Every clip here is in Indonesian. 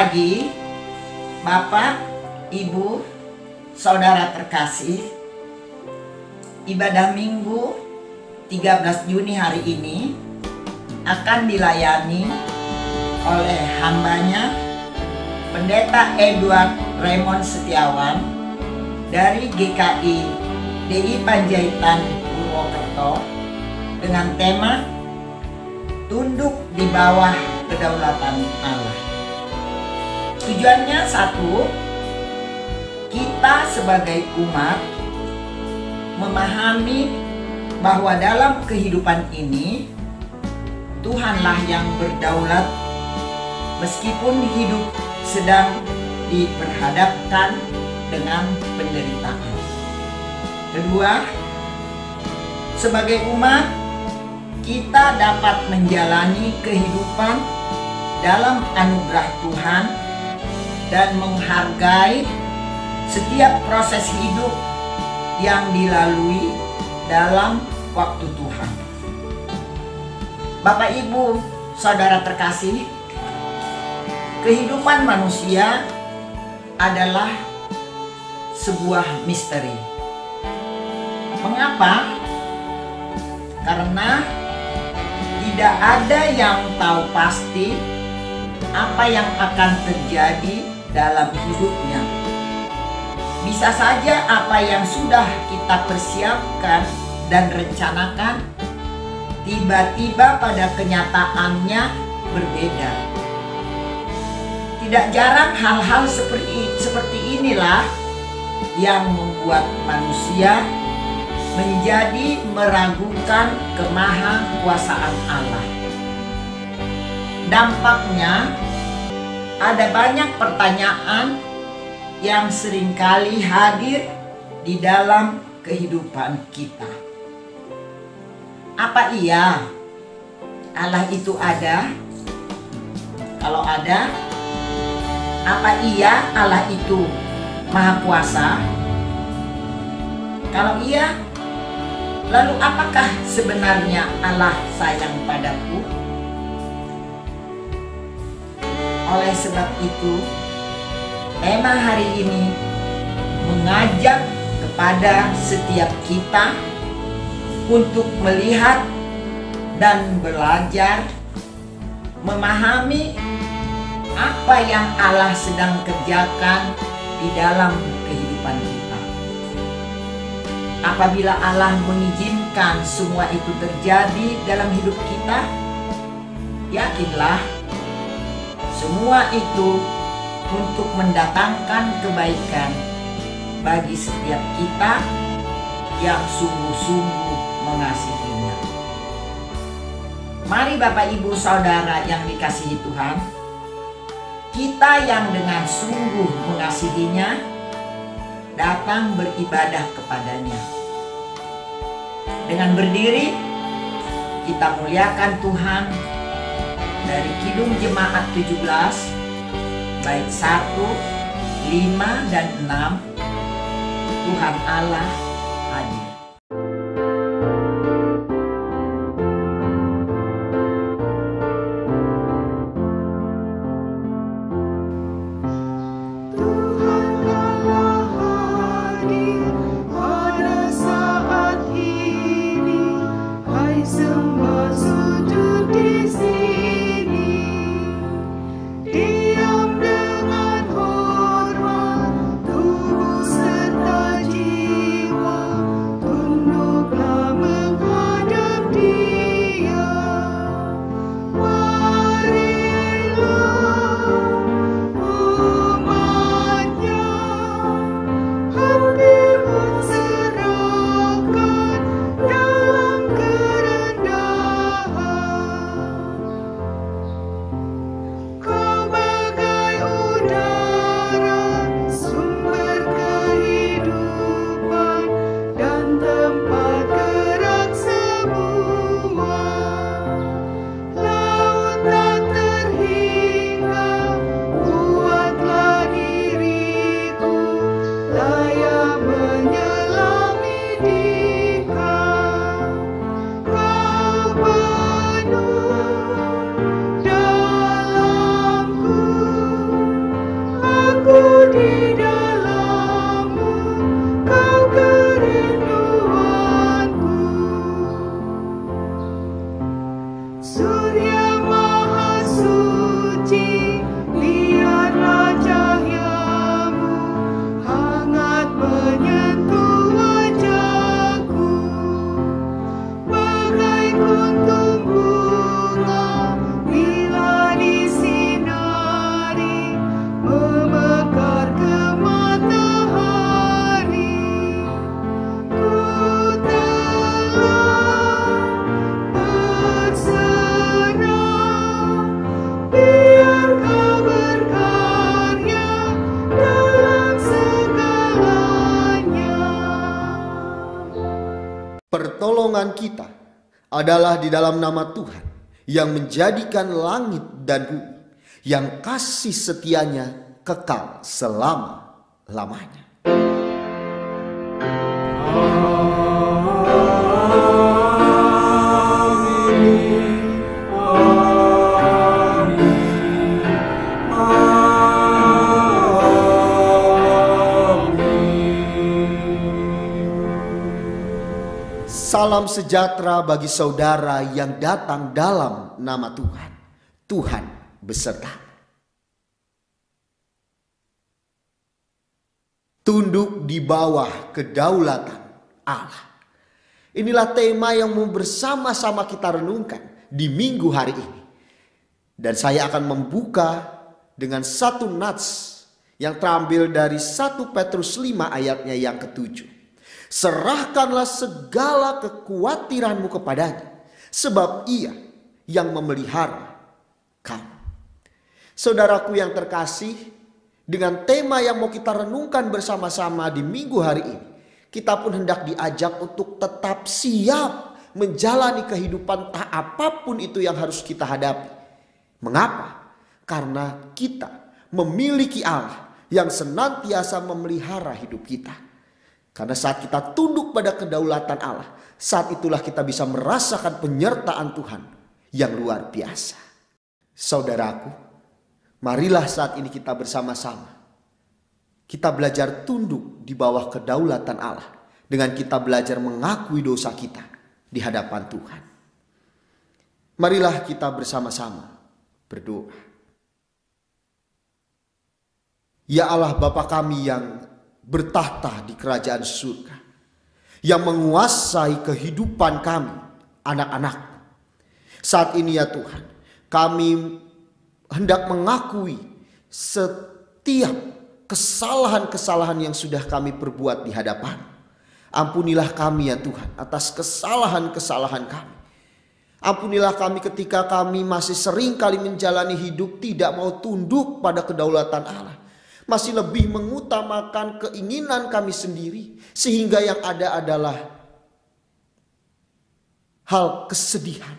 pagi, Bapak, Ibu, Saudara terkasih. Ibadah Minggu 13 Juni hari ini akan dilayani oleh hambanya Pendeta Edward Raymond Setiawan dari GKI DI Panjaitan Purwokerto dengan tema Tunduk di bawah kedaulatan Allah. Tujuannya satu, kita sebagai umat memahami bahwa dalam kehidupan ini Tuhanlah yang berdaulat meskipun hidup sedang diperhadapkan dengan penderitaan. Kedua, sebagai umat kita dapat menjalani kehidupan dalam anugerah Tuhan dan menghargai setiap proses hidup yang dilalui dalam waktu Tuhan. Bapak, Ibu, Saudara terkasih, kehidupan manusia adalah sebuah misteri. Mengapa? Karena tidak ada yang tahu pasti apa yang akan terjadi dalam hidupnya. Bisa saja apa yang sudah kita persiapkan dan rencanakan tiba-tiba pada kenyataannya berbeda. Tidak jarang hal-hal seperti inilah yang membuat manusia menjadi meragukan kemahakuasaan Allah. Dampaknya ada banyak pertanyaan yang seringkali hadir di dalam kehidupan kita. Apa iya Allah itu ada? Kalau ada, apa iya Allah itu Maha Kuasa? Kalau iya, lalu apakah sebenarnya Allah sayang padaku? Oleh sebab itu, tema hari ini mengajak kepada setiap kita untuk melihat dan belajar memahami apa yang Allah sedang kerjakan di dalam kehidupan kita. Apabila Allah mengizinkan semua itu terjadi dalam hidup kita, yakinlah semua itu untuk mendatangkan kebaikan bagi setiap kita yang sungguh-sungguh mengasihinya. Mari Bapak, Ibu, Saudara yang dikasihi Tuhan, kita yang dengan sungguh mengasihinya datang beribadah kepadanya. Dengan berdiri, kita muliakan Tuhan dari Kidung Jemaat 17, bait 1, 5, dan 6. Tuhan Allah hadir. Pertolongan kita adalah di dalam nama Tuhan yang menjadikan langit dan bumi, yang kasih setianya kekal selama-lamanya. Salam sejahtera bagi saudara yang datang dalam nama Tuhan. Tuhan beserta. Tunduk di bawah kedaulatan Allah. Inilah tema yang mau bersama-sama kita renungkan di minggu hari ini. Dan saya akan membuka dengan satu nats yang terambil dari 1 Petrus 5 ayatnya yang ke-7. Serahkanlah segala kekhawatiranmu kepadanya, sebab Ia yang memelihara kamu. Saudaraku yang terkasih, dengan tema yang mau kita renungkan bersama-sama di minggu hari ini, kita pun hendak diajak untuk tetap siap menjalani kehidupan tak apapun itu yang harus kita hadapi. Mengapa? Karena kita memiliki Allah yang senantiasa memelihara hidup kita. Karena saat kita tunduk pada kedaulatan Allah, saat itulah kita bisa merasakan penyertaan Tuhan yang luar biasa. Saudaraku, marilah saat ini kita bersama-sama. Kita belajar tunduk di bawah kedaulatan Allah dengan kita belajar mengakui dosa kita di hadapan Tuhan. Marilah kita bersama-sama berdoa. Ya Allah Bapa kami yang bertahta di kerajaan surga, yang menguasai kehidupan kami, anak-anak. Saat ini ya Tuhan, kami hendak mengakui setiap kesalahan-kesalahan yang sudah kami perbuat di hadapan. Ampunilah kami ya Tuhan atas kesalahan-kesalahan kami. Ampunilah kami ketika kami masih sering kali menjalani hidup tidak mau tunduk pada kedaulatan Allah. Masih lebih mengutamakan keinginan kami sendiri. Sehingga yang ada adalah hal kesedihan.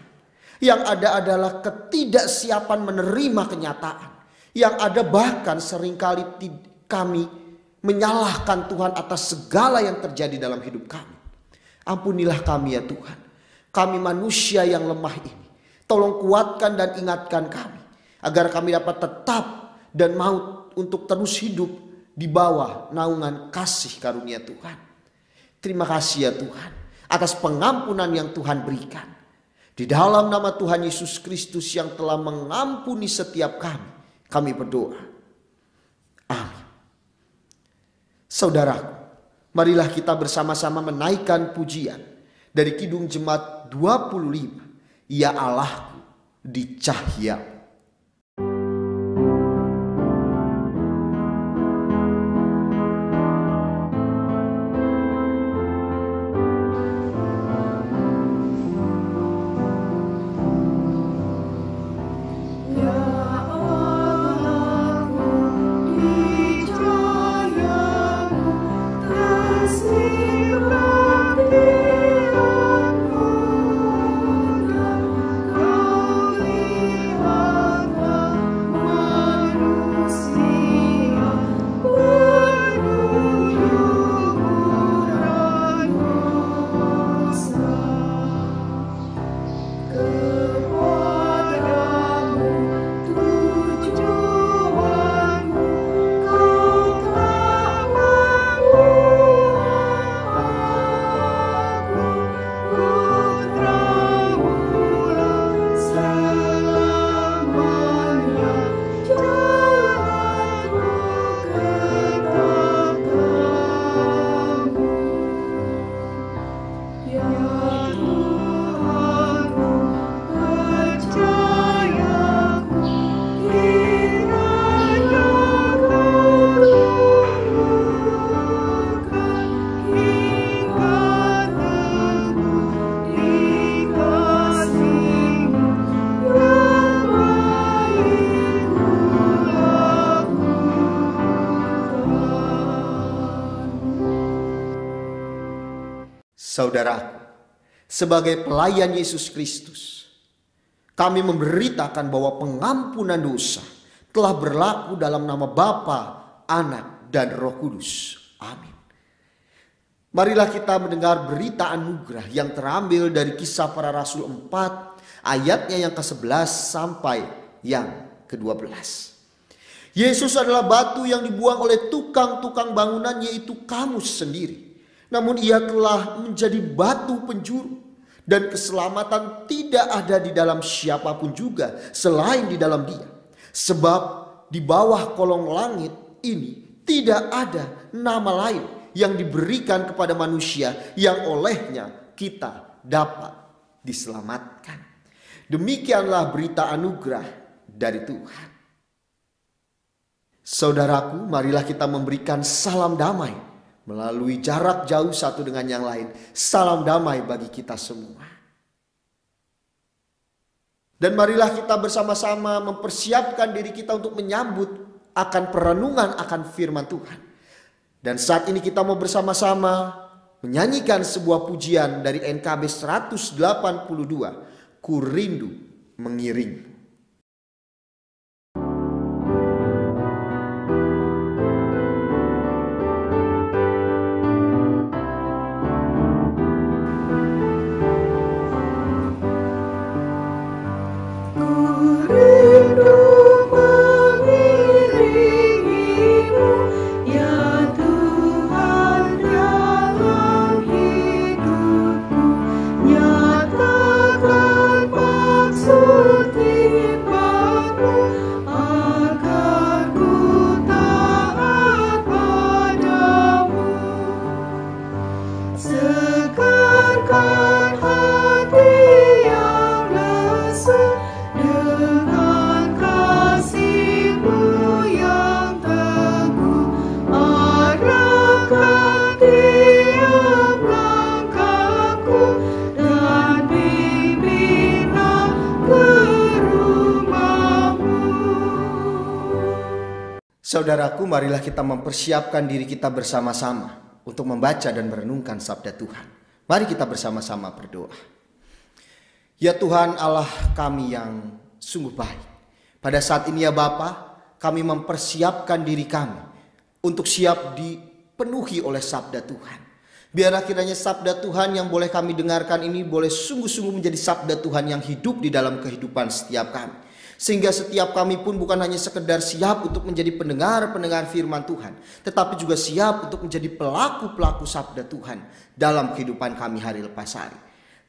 Yang ada adalah ketidaksiapan menerima kenyataan. Yang ada bahkan seringkali kami menyalahkan Tuhan atas segala yang terjadi dalam hidup kami. Ampunilah kami ya Tuhan. Kami manusia yang lemah ini. Tolong kuatkan dan ingatkan kami. Agar kami dapat tetap dan mau untuk terus hidup di bawah naungan kasih karunia Tuhan. Terima kasih ya Tuhan atas pengampunan yang Tuhan berikan. Di dalam nama Tuhan Yesus Kristus yang telah mengampuni setiap kami berdoa. Amin. Saudaraku, marilah kita bersama-sama menaikkan pujian dari Kidung Jemaat 25. Ya Allahku di cahaya. Saudaraku, Sebagai pelayan Yesus Kristus, kami memberitakan bahwa pengampunan dosa telah berlaku dalam nama Bapa, Anak, dan Roh Kudus. Amin. Marilah kita mendengar berita anugerah yang terambil dari Kisah Para Rasul 4 ayatnya yang ke-11 sampai yang ke-12. Yesus adalah batu yang dibuang oleh tukang-tukang bangunan, yaitu kamu sendiri. Namun ia telah menjadi batu penjuru, dan keselamatan tidak ada di dalam siapapun juga selain di dalam Dia. Sebab di bawah kolong langit ini tidak ada nama lain yang diberikan kepada manusia yang olehnya kita dapat diselamatkan. Demikianlah berita anugerah dari Tuhan. Saudaraku, marilah kita memberikan salam damai melalui jarak jauh satu dengan yang lain. Salam damai bagi kita semua. Dan marilah kita bersama-sama mempersiapkan diri kita untuk menyambut akan perenungan akan firman Tuhan. Dan saat ini kita mau bersama-sama menyanyikan sebuah pujian dari NKB 182, Ku Rindu Mengiringmu. Saudaraku, marilah kita mempersiapkan diri kita bersama-sama untuk membaca dan merenungkan sabda Tuhan. Mari kita bersama-sama berdoa. Ya Tuhan Allah kami yang sungguh baik, pada saat ini ya Bapa, kami mempersiapkan diri kami untuk siap dipenuhi oleh sabda Tuhan. Biarlah kiranya sabda Tuhan yang boleh kami dengarkan ini boleh sungguh-sungguh menjadi sabda Tuhan yang hidup di dalam kehidupan setiap kami. Sehingga setiap kami pun bukan hanya sekedar siap untuk menjadi pendengar-pendengar firman Tuhan, tetapi juga siap untuk menjadi pelaku-pelaku sabda Tuhan dalam kehidupan kami hari lepas hari.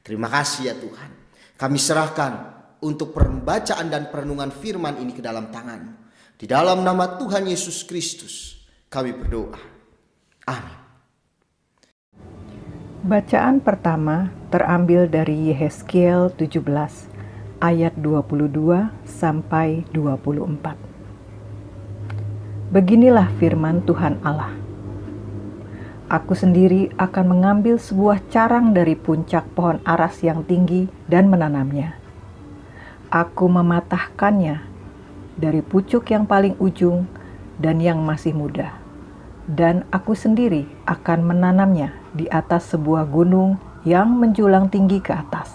Terima kasih ya Tuhan. Kami serahkan untuk pembacaan dan perenungan firman ini ke dalam tangan-Mu. Di dalam nama Tuhan Yesus Kristus kami berdoa. Amin. Bacaan pertama terambil dari Yehezkiel 17 ayat 22 sampai 24. Beginilah firman Tuhan Allah. Aku sendiri akan mengambil sebuah carang dari puncak pohon aras yang tinggi dan menanamnya. Aku mematahkannya dari pucuk yang paling ujung dan yang masih muda. Dan aku sendiri akan menanamnya di atas sebuah gunung yang menjulang tinggi ke atas.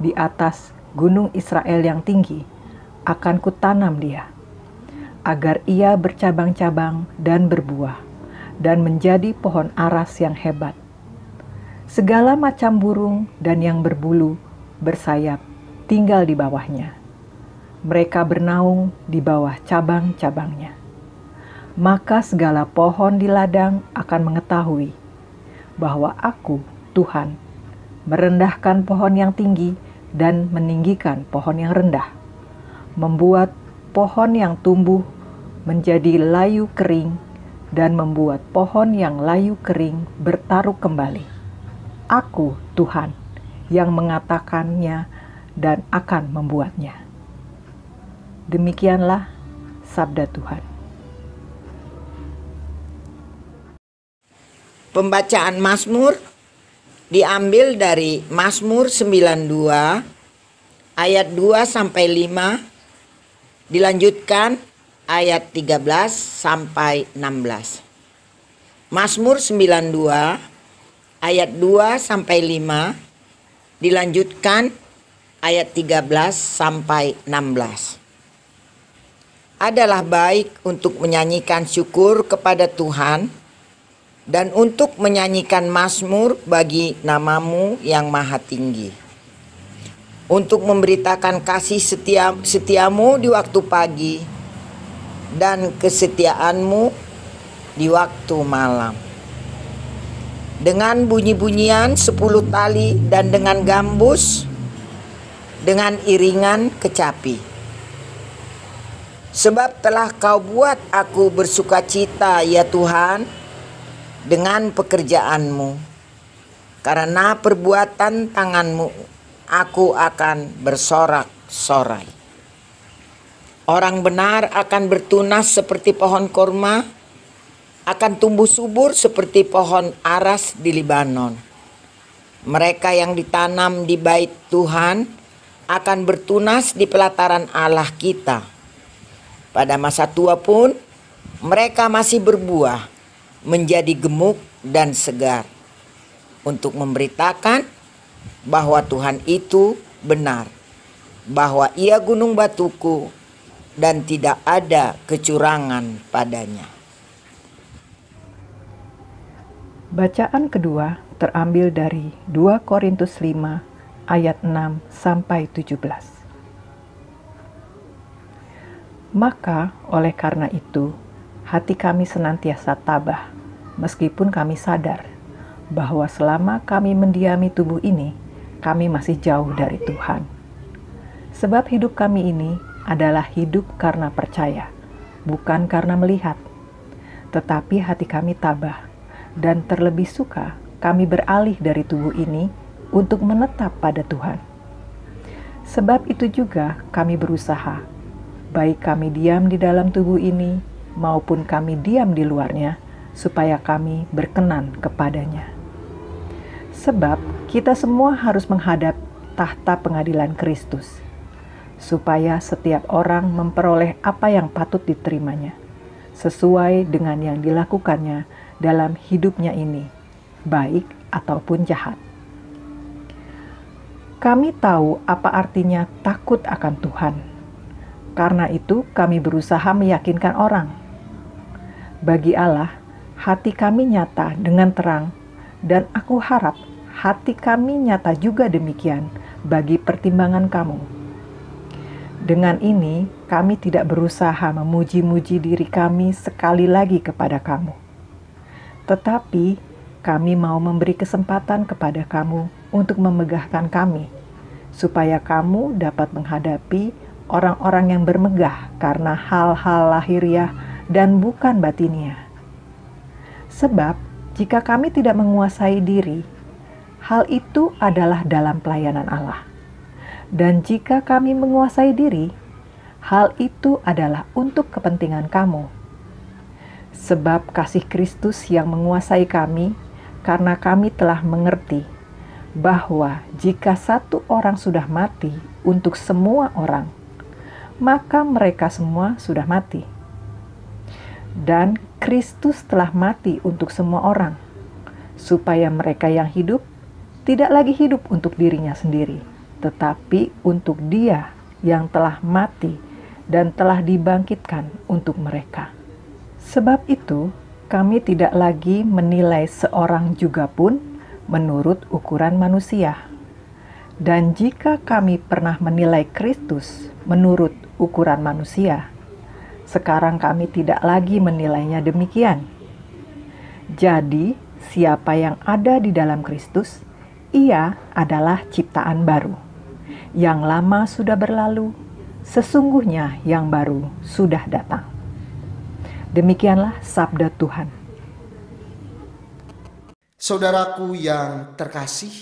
Di atas gunung Israel yang tinggi akan kutanam dia, agar ia bercabang-cabang dan berbuah, dan menjadi pohon aras yang hebat. Segala macam burung dan yang berbulu, bersayap, tinggal di bawahnya. Mereka bernaung di bawah cabang-cabangnya. Maka segala pohon di ladang akan mengetahui bahwa Aku, Tuhan, merendahkan pohon yang tinggi dan meninggikan pohon yang rendah, membuat pohon yang tumbuh menjadi layu kering dan membuat pohon yang layu kering bertaruh kembali. Aku, Tuhan, yang mengatakannya dan akan membuatnya. Demikianlah sabda Tuhan. Pembacaan Mazmur diambil dari Mazmur 92 ayat 2 sampai 5, dilanjutkan ayat 13 sampai 16. Mazmur 92 ayat 2 sampai 5 Dilanjutkan ayat 13 sampai 16. Adalah baik untuk menyanyikan syukur kepada Tuhan dan untuk menyanyikan mazmur bagi namamu yang maha tinggi. Untuk memberitakan kasih setiamu di waktu pagi dan kesetiaanmu di waktu malam. Dengan bunyi-bunyian 10 tali dan dengan gambus, dengan iringan kecapi. Sebab telah kau buat aku bersukacita ya Tuhan dengan pekerjaanmu. Karena perbuatan tanganmu aku akan bersorak-sorai. Orang benar akan bertunas seperti pohon korma, akan tumbuh subur seperti pohon aras di Libanon. Mereka yang ditanam di bait Tuhan akan bertunas di pelataran Allah kita. Pada masa tua pun mereka masih berbuah, menjadi gemuk dan segar, untuk memberitakan bahwa Tuhan itu benar, bahwa Ia gunung batuku dan tidak ada kecurangan padanya. Bacaan kedua terambil dari 2 Korintus 5 ayat 6 sampai 17. Maka oleh karena itu, hati kami senantiasa tabah, meskipun kami sadar bahwa selama kami mendiami tubuh ini, kami masih jauh dari Tuhan. Sebab hidup kami ini adalah hidup karena percaya, bukan karena melihat. Tetapi hati kami tabah, dan terlebih suka kami beralih dari tubuh ini untuk menetap pada Tuhan. Sebab itu juga kami berusaha, baik kami diam di dalam tubuh ini maupun kami diam di luarnya, supaya kami berkenan kepadanya. Sebab kita semua harus menghadap tahta pengadilan Kristus, supaya setiap orang memperoleh apa yang patut diterimanya, sesuai dengan yang dilakukannya dalam hidupnya ini, baik ataupun jahat. Kami tahu apa artinya takut akan Tuhan. Karena itu kami berusaha meyakinkan orang. Bagi Allah, hati kami nyata dengan terang, dan aku harap hati kami nyata juga demikian bagi pertimbangan kamu. Dengan ini, kami tidak berusaha memuji-muji diri kami sekali lagi kepada kamu. Tetapi, kami mau memberi kesempatan kepada kamu untuk memegahkan kami, supaya kamu dapat menghadapi orang-orang yang bermegah karena hal-hal lahiriah dan bukan batiniah. Sebab jika kami tidak menguasai diri, hal itu adalah dalam pelayanan Allah. Dan jika kami menguasai diri, hal itu adalah untuk kepentingan kamu. Sebab kasih Kristus yang menguasai kami, karena kami telah mengerti bahwa jika satu orang sudah mati untuk semua orang, maka mereka semua sudah mati. Dan Kristus telah mati untuk semua orang, supaya mereka yang hidup tidak lagi hidup untuk dirinya sendiri, tetapi untuk Dia yang telah mati dan telah dibangkitkan untuk mereka. Sebab itu, kami tidak lagi menilai seorang juga pun menurut ukuran manusia. Dan jika kami pernah menilai Kristus menurut ukuran manusia, sekarang kami tidak lagi menilainya demikian. Jadi, siapa yang ada di dalam Kristus, ia adalah ciptaan baru. Yang lama sudah berlalu, sesungguhnya yang baru sudah datang. Demikianlah sabda Tuhan. Saudaraku yang terkasih,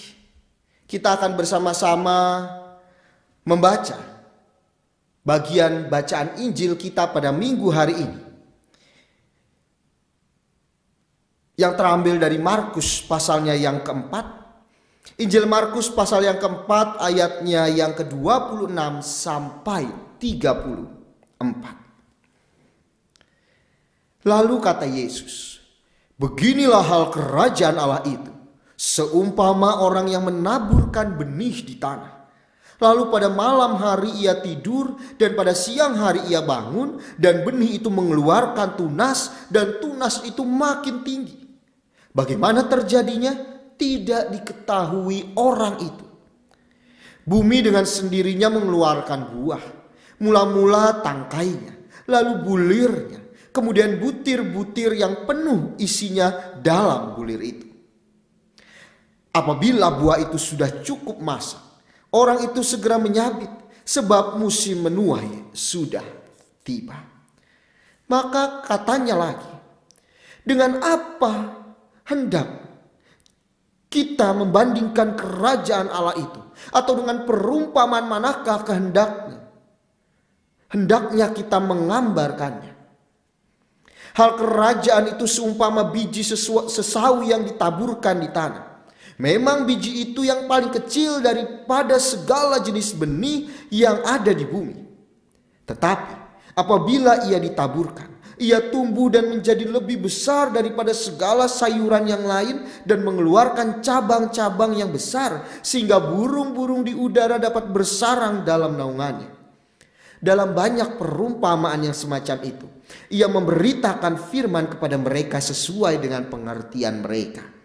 kita akan bersama-sama membaca bagian bacaan Injil kita pada minggu hari ini, yang terambil dari Markus pasalnya yang keempat. Injil Markus pasal yang keempat ayatnya yang ke-26 sampai 34. Lalu kata Yesus, "Beginilah hal kerajaan Allah itu, Seumpama orang yang menaburkan benih di tanah. Lalu pada malam hari ia tidur dan pada siang hari ia bangun dan benih itu mengeluarkan tunas dan tunas itu makin tinggi. Bagaimana terjadinya? Tidak diketahui orang itu. Bumi dengan sendirinya mengeluarkan buah. Mula-mula tangkainya, lalu bulirnya, kemudian butir-butir yang penuh isinya dalam bulir itu. Apabila buah itu sudah cukup masak, orang itu segera menyabit sebab musim menuai sudah tiba. Maka katanya lagi, dengan apa hendak kita membandingkan kerajaan Allah itu? Atau dengan perumpamaan manakah kehendaknya? Hendaknya kita menggambarkannya. Hal kerajaan itu seumpama biji sesawi yang ditaburkan di tanah. Memang biji itu yang paling kecil daripada segala jenis benih yang ada di bumi. Tetapi apabila ia ditaburkan, ia tumbuh dan menjadi lebih besar daripada segala sayuran yang lain dan mengeluarkan cabang-cabang yang besar sehingga burung-burung di udara dapat bersarang dalam naungannya. Dalam banyak perumpamaan yang semacam itu, ia memberitakan firman kepada mereka sesuai dengan pengertian mereka.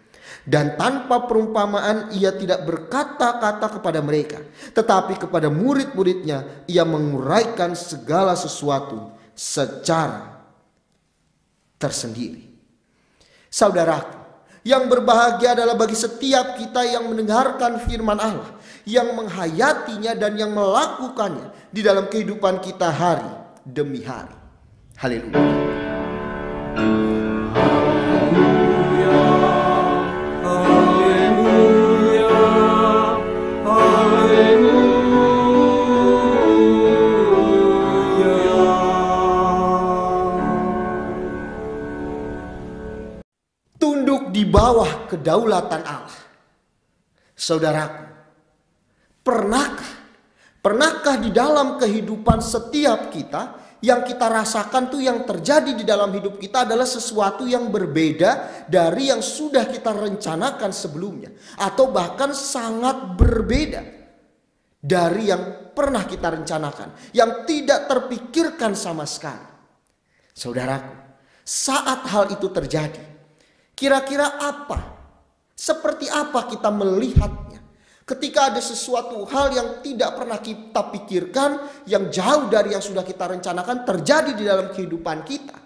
Dan tanpa perumpamaan ia tidak berkata-kata kepada mereka, tetapi kepada murid-muridnya ia menguraikan segala sesuatu secara tersendiri. Saudaraku, yang berbahagia adalah bagi setiap kita yang mendengarkan firman Allah, yang menghayatinya dan yang melakukannya di dalam kehidupan kita hari demi hari. Haleluya. Tunduk di bawah kedaulatan Allah. Saudaraku, pernahkah di dalam kehidupan setiap kita yang kita rasakan tuh yang terjadi di dalam hidup kita adalah sesuatu yang berbeda dari yang sudah kita rencanakan sebelumnya, atau bahkan sangat berbeda dari yang pernah kita rencanakan, yang tidak terpikirkan sama sekali. Saudaraku, saat hal itu terjadi, kira-kira seperti apa kita melihatnya? Ketika ada sesuatu hal yang tidak pernah kita pikirkan, yang jauh dari yang sudah kita rencanakan terjadi di dalam kehidupan kita.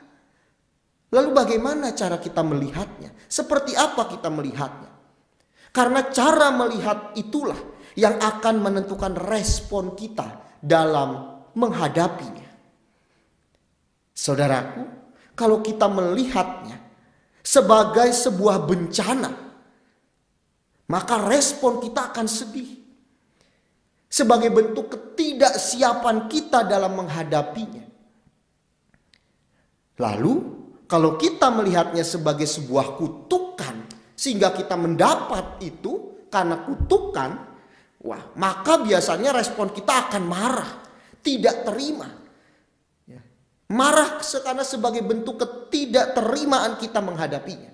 Lalu bagaimana cara kita melihatnya? Seperti apa kita melihatnya? Karena cara melihat itulah yang akan menentukan respon kita dalam menghadapinya. Saudaraku, kalau kita melihatnya sebagai sebuah bencana, maka respon kita akan sedih. Sebagai bentuk ketidaksiapan kita dalam menghadapinya. Lalu kalau kita melihatnya sebagai sebuah kutukan, sehingga kita mendapat itu karena kutukan, maka biasanya respon kita akan marah, tidak terima. Marah karena sebagai bentuk ketidakterimaan kita menghadapinya.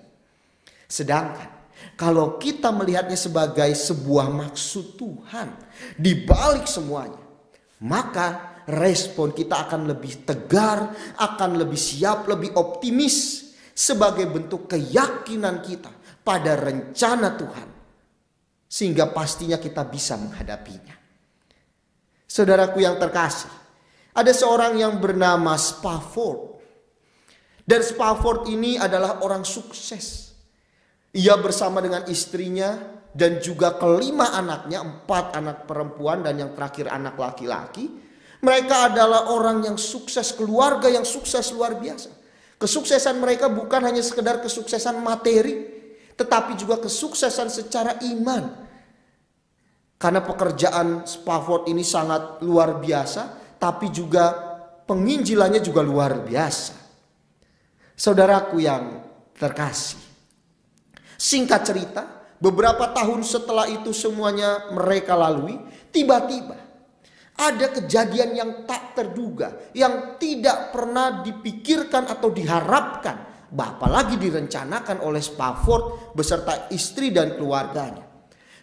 Sedangkan kalau kita melihatnya sebagai sebuah maksud Tuhan di balik semuanya, maka respon kita akan lebih tegar, akan lebih siap, lebih optimis sebagai bentuk keyakinan kita pada rencana Tuhan, sehingga pastinya kita bisa menghadapinya. Saudaraku yang terkasih, ada seorang yang bernama Spafford, dan Spafford ini adalah orang sukses. Ia bersama dengan istrinya dan juga kelima anaknya, 4 anak perempuan dan yang terakhir anak laki-laki. Mereka adalah orang yang sukses, keluarga yang sukses luar biasa. Kesuksesan mereka bukan hanya sekedar kesuksesan materi, tetapi juga kesuksesan secara iman. Karena pekerjaan Spafford ini sangat luar biasa, tapi juga penginjilannya juga luar biasa. Saudaraku yang terkasih, singkat cerita, beberapa tahun setelah itu semuanya mereka lalui, tiba-tiba ada kejadian yang tak terduga, yang tidak pernah dipikirkan atau diharapkan apalagi direncanakan oleh Spafford beserta istri dan keluarganya.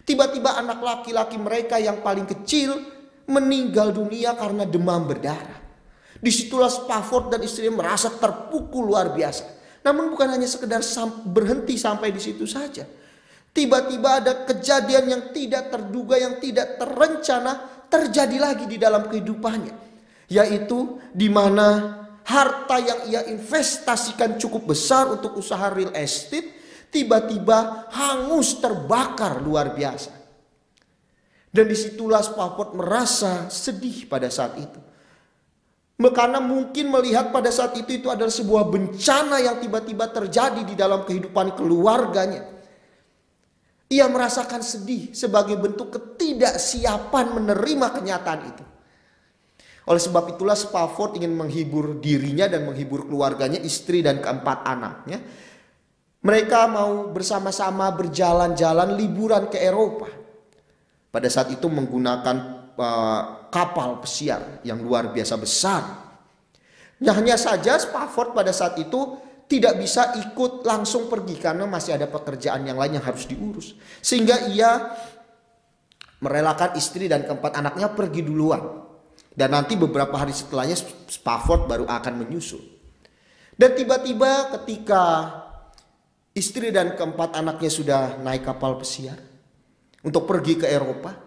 Tiba-tiba anak laki-laki mereka yang paling kecil meninggal dunia karena demam berdarah. Disitulah Spafford dan istrinya merasa terpukul luar biasa. Namun bukan hanya sekedar berhenti sampai di situ saja. Tiba-tiba ada kejadian yang tidak terduga, yang tidak terencana terjadi lagi di dalam kehidupannya. Yaitu di mana harta yang ia investasikan cukup besar untuk usaha real estate tiba-tiba hangus terbakar luar biasa. Dan disitulah Spafford merasa sedih pada saat itu. Karena mungkin melihat pada saat itu adalah sebuah bencana yang tiba-tiba terjadi di dalam kehidupan keluarganya. Ia merasakan sedih sebagai bentuk ketidaksiapan menerima kenyataan itu. Oleh sebab itulah Spafford ingin menghibur dirinya dan menghibur keluarganya, istri dan keempat anaknya. Mereka mau bersama-sama berjalan-jalan liburan ke Eropa. Pada saat itu menggunakan kapal pesiar yang luar biasa besar. Hanya saja Spafford pada saat itu tidak bisa ikut langsung pergi karena masih ada pekerjaan yang lain yang harus diurus. Sehingga ia merelakan istri dan keempat anaknya pergi duluan. Dan nanti beberapa hari setelahnya Spafford baru akan menyusul. Dan tiba-tiba ketika istri dan keempat anaknya sudah naik kapal pesiar untuk pergi ke Eropa,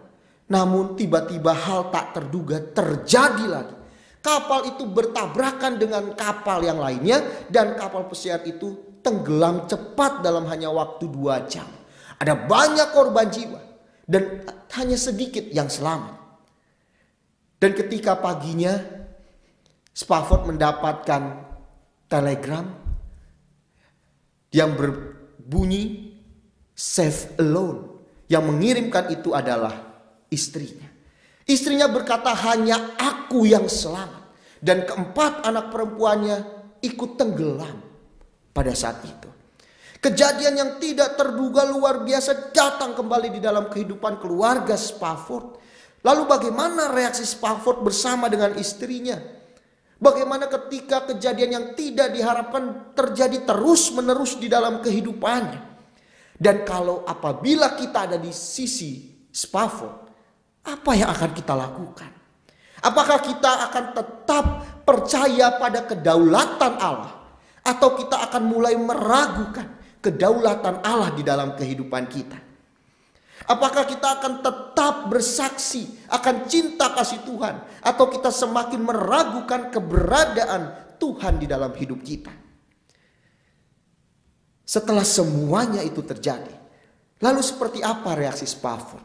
namun tiba-tiba hal tak terduga terjadi lagi. Kapal itu bertabrakan dengan kapal yang lainnya dan kapal pesiar itu tenggelam cepat dalam hanya waktu 2 jam. Ada banyak korban jiwa dan hanya sedikit yang selamat. Dan ketika paginya Spafford mendapatkan telegram yang berbunyi "Save Alone". Yang mengirimkan itu adalah istrinya. Istrinya berkata, hanya aku yang selamat. Dan keempat anak perempuannya ikut tenggelam pada saat itu. Kejadian yang tidak terduga luar biasa datang kembali di dalam kehidupan keluarga Spafford. Lalu bagaimana reaksi Spafford bersama dengan istrinya? Bagaimana ketika kejadian yang tidak diharapkan terjadi terus-menerus di dalam kehidupannya? Dan kalau apabila kita ada di sisi Spafford, apa yang akan kita lakukan? Apakah kita akan tetap percaya pada kedaulatan Allah? Atau kita akan mulai meragukan kedaulatan Allah di dalam kehidupan kita? Apakah kita akan tetap bersaksi akan cinta kasih Tuhan? Atau kita semakin meragukan keberadaan Tuhan di dalam hidup kita? Setelah semuanya itu terjadi, lalu seperti apa reaksi Spafford?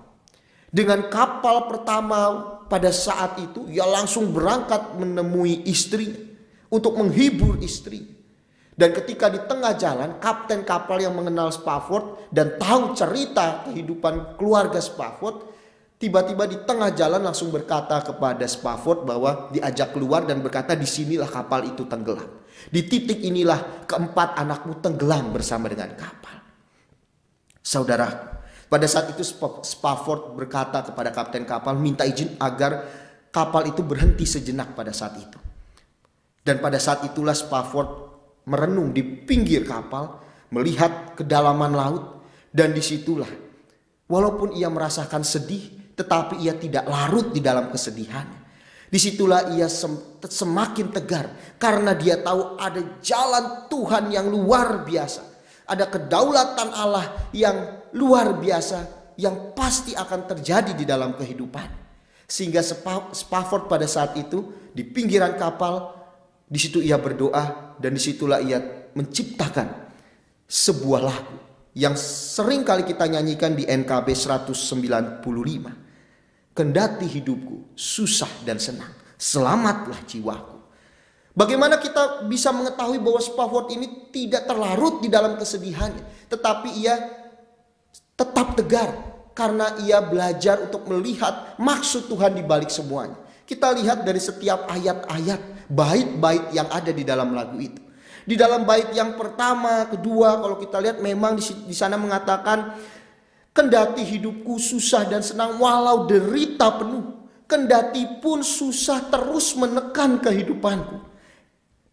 Dengan kapal pertama pada saat itu, ia langsung berangkat menemui istrinya untuk menghibur istri. Dan ketika di tengah jalan, kapten kapal yang mengenal Spafford dan tahu cerita kehidupan keluarga Spafford, tiba-tiba di tengah jalan langsung berkata kepada Spafford bahwa diajak keluar dan berkata, disinilah kapal itu tenggelam. Di titik inilah keempat anakmu tenggelam bersama dengan kapal. Saudaraku, pada saat itu Spafford berkata kepada kapten kapal, minta izin agar kapal itu berhenti sejenak pada saat itu. Dan pada saat itulah Spafford merenung di pinggir kapal, melihat kedalaman laut. Dan disitulah, walaupun ia merasakan sedih, tetapi ia tidak larut di dalam kesedihannya. Disitulah ia semakin tegar, karena dia tahu ada jalan Tuhan yang luar biasa. Ada kedaulatan Allah yang luar biasa yang pasti akan terjadi di dalam kehidupan. Sehingga Spafford pada saat itu di pinggiran kapal, di situ ia berdoa dan disitulah ia menciptakan sebuah lagu yang sering kali kita nyanyikan di NKB 195. Kendati hidupku susah dan senang, selamatlah jiwaku. Bagaimana kita bisa mengetahui bahwa Spafford ini tidak terlarut di dalam kesedihannya, tetapi ia tetap tegar karena ia belajar untuk melihat maksud Tuhan di balik semuanya. Kita lihat dari setiap ayat-ayat, bait-bait yang ada di dalam lagu itu. Di dalam bait yang pertama, kedua, kalau kita lihat memang di sana mengatakan, kendati hidupku susah dan senang walau derita penuh, kendati pun susah terus menekan kehidupanku.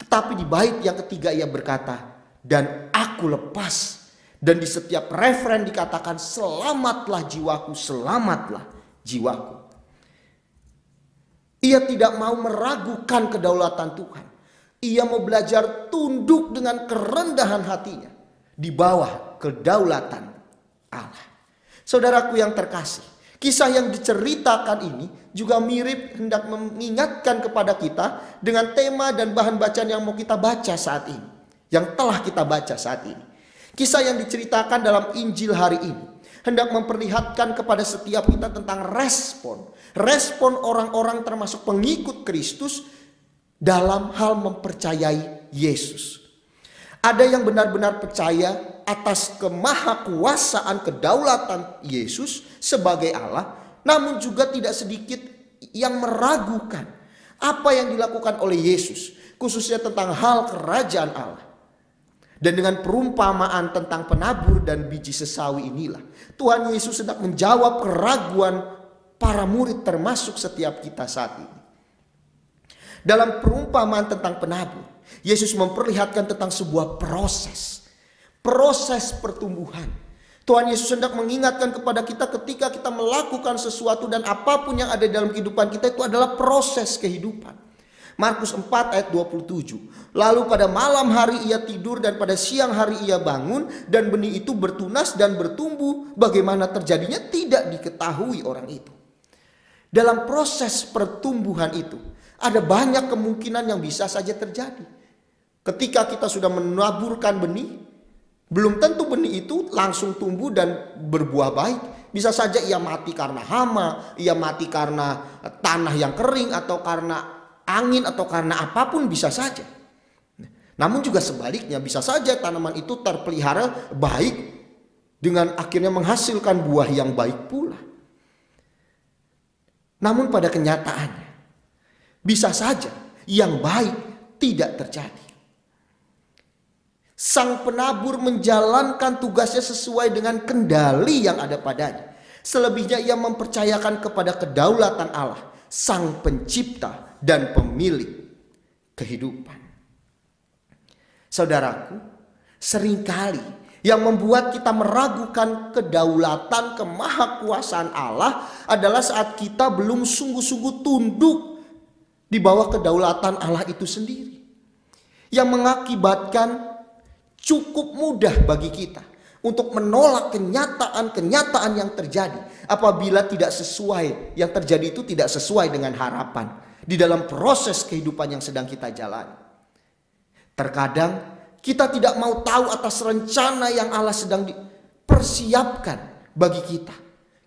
Tetapi di bait yang ketiga ia berkata, dan aku lepas. Dan di setiap referen dikatakan selamatlah jiwaku, selamatlah jiwaku. Ia tidak mau meragukan kedaulatan Tuhan. Ia mau belajar tunduk dengan kerendahan hatinya di bawah kedaulatan Allah. Saudaraku yang terkasih, kisah yang diceritakan ini juga mirip hendak mengingatkan kepada kita dengan tema dan bahan bacaan yang mau kita baca saat ini, yang telah kita baca saat ini. Kisah yang diceritakan dalam Injil hari ini hendak memperlihatkan kepada setiap kita tentang respon orang-orang termasuk pengikut Kristus dalam hal mempercayai Yesus. Ada yang benar-benar percaya atas kemahakuasaan kedaulatan Yesus sebagai Allah, namun juga tidak sedikit yang meragukan apa yang dilakukan oleh Yesus, khususnya tentang hal kerajaan Allah. Dan dengan perumpamaan tentang penabur dan biji sesawi inilah Tuhan Yesus sedang menjawab keraguan para murid termasuk setiap kita saat ini. Dalam perumpamaan tentang penabur, Yesus memperlihatkan tentang sebuah proses pertumbuhan. Tuhan Yesus hendak mengingatkan kepada kita ketika kita melakukan sesuatu dan apapun yang ada dalam kehidupan kita itu adalah proses kehidupan. Markus 4 ayat 27. Lalu pada malam hari ia tidur dan pada siang hari ia bangun dan benih itu bertunas dan bertumbuh. Bagaimana terjadinya tidak diketahui orang itu. Dalam proses pertumbuhan itu ada banyak kemungkinan yang bisa saja terjadi. Ketika kita sudah menaburkan benih, belum tentu benih itu langsung tumbuh dan berbuah baik. Bisa saja ia mati karena hama, ia mati karena tanah yang kering atau karena angin atau karena apapun bisa saja. Namun juga sebaliknya bisa saja tanaman itu terpelihara baik dengan akhirnya menghasilkan buah yang baik pula. Namun pada kenyataannya bisa saja yang baik tidak terjadi. Sang penabur menjalankan tugasnya sesuai dengan kendali yang ada padanya. Selebihnya ia mempercayakan kepada kedaulatan Allah, Sang Pencipta dan pemilik kehidupan. Saudaraku, seringkali yang membuat kita meragukan kedaulatan kemahakuasaan Allah adalah saat kita belum sungguh-sungguh tunduk di bawah kedaulatan Allah itu sendiri. Yang mengakibatkan cukup mudah bagi kita untuk menolak kenyataan-kenyataan yang terjadi apabila tidak sesuai, yang terjadi itu tidak sesuai dengan harapan di dalam proses kehidupan yang sedang kita jalani. Terkadang kita tidak mau tahu atas rencana yang Allah sedang dipersiapkan bagi kita.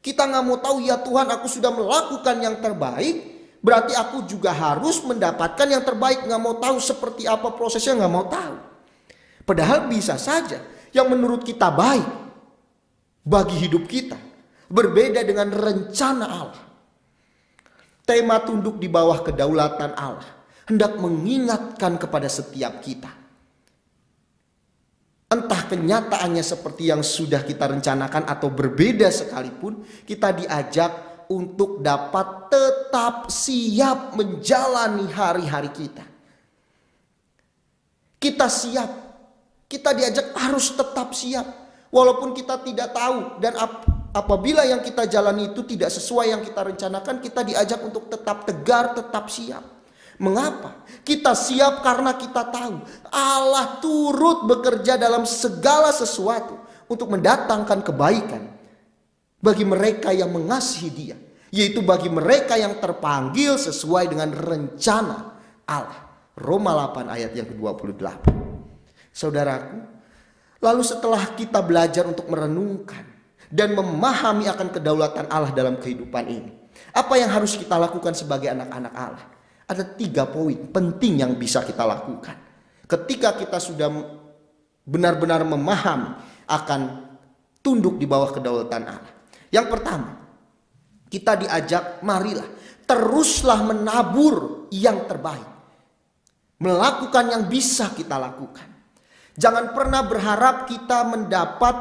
Kita nggak mau tahu, ya Tuhan aku sudah melakukan yang terbaik, berarti aku juga harus mendapatkan yang terbaik. Nggak mau tahu seperti apa prosesnya, nggak mau tahu. Padahal bisa saja yang menurut kita baik bagi hidup kita berbeda dengan rencana Allah. Tema tunduk di bawah kedaulatan Allah hendak mengingatkan kepada setiap kita. Entah kenyataannya seperti yang sudah kita rencanakan atau berbeda sekalipun, kita diajak untuk dapat tetap siap menjalani hari-hari kita. Kita siap, kita diajak harus tetap siap. Walaupun kita tidak tahu dan apabila yang kita jalani itu tidak sesuai yang kita rencanakan, kita diajak untuk tetap tegar, tetap siap. Mengapa? Kita siap karena kita tahu Allah turut bekerja dalam segala sesuatu untuk mendatangkan kebaikan bagi mereka yang mengasihi Dia, yaitu bagi mereka yang terpanggil sesuai dengan rencana Allah. Roma 8 ayat yang ke-28. Saudaraku, lalu setelah kita belajar untuk merenungkan dan memahami akan kedaulatan Allah dalam kehidupan ini, apa yang harus kita lakukan sebagai anak-anak Allah? Ada 3 poin penting yang bisa kita lakukan ketika kita sudah benar-benar memahami akan tunduk di bawah kedaulatan Allah. Yang pertama, kita diajak, marilah teruslah menabur yang terbaik, melakukan yang bisa kita lakukan. Jangan pernah berharap kita mendapat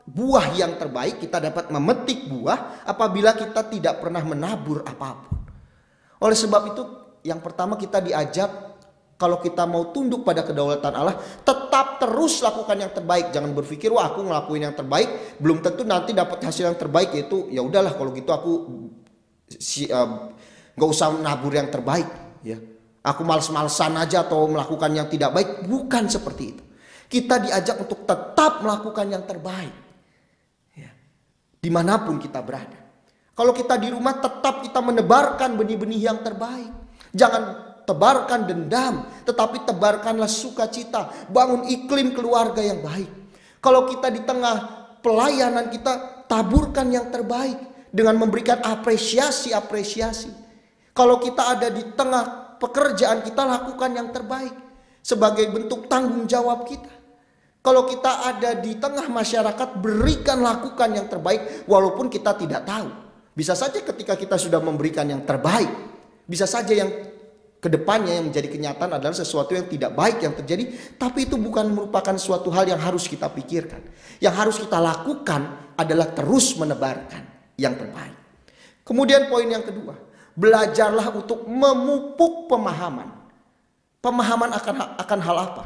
buah yang terbaik, kita dapat memetik buah apabila kita tidak pernah menabur apapun. Oleh sebab itu, yang pertama kita diajak Kalau kita mau tunduk pada kedaulatan Allah, tetap terus lakukan yang terbaik. Jangan berpikir, wah aku ngelakuin yang terbaik, belum tentu nanti dapat hasil yang terbaik. Yaitu ya udahlah kalau gitu aku gak usah nabur yang terbaik. Ya, aku males-malesan aja atau melakukan yang tidak baik. Bukan seperti itu. Kita diajak untuk tetap melakukan yang terbaik. Ya, dimanapun kita berada. Kalau kita di rumah tetap kita menebarkan benih-benih yang terbaik. Jangan tebarkan dendam, tetapi tebarkanlah sukacita. Bangun iklim keluarga yang baik. Kalau kita di tengah pelayanan kita, taburkan yang terbaik dengan memberikan apresiasi. Kalau kita ada di tengah pekerjaan kita, lakukan yang terbaik sebagai bentuk tanggung jawab kita. Kalau kita ada di tengah masyarakat, lakukan yang terbaik walaupun kita tidak tahu. Bisa saja ketika kita sudah memberikan yang terbaik, bisa saja yang kedepannya yang menjadi kenyataan adalah sesuatu yang tidak baik yang terjadi. Tapi itu bukan merupakan suatu hal yang harus kita pikirkan. Yang harus kita lakukan adalah terus menebarkan yang terbaik. Kemudian poin yang kedua, belajarlah untuk memupuk pemahaman. Pemahaman akan hal apa?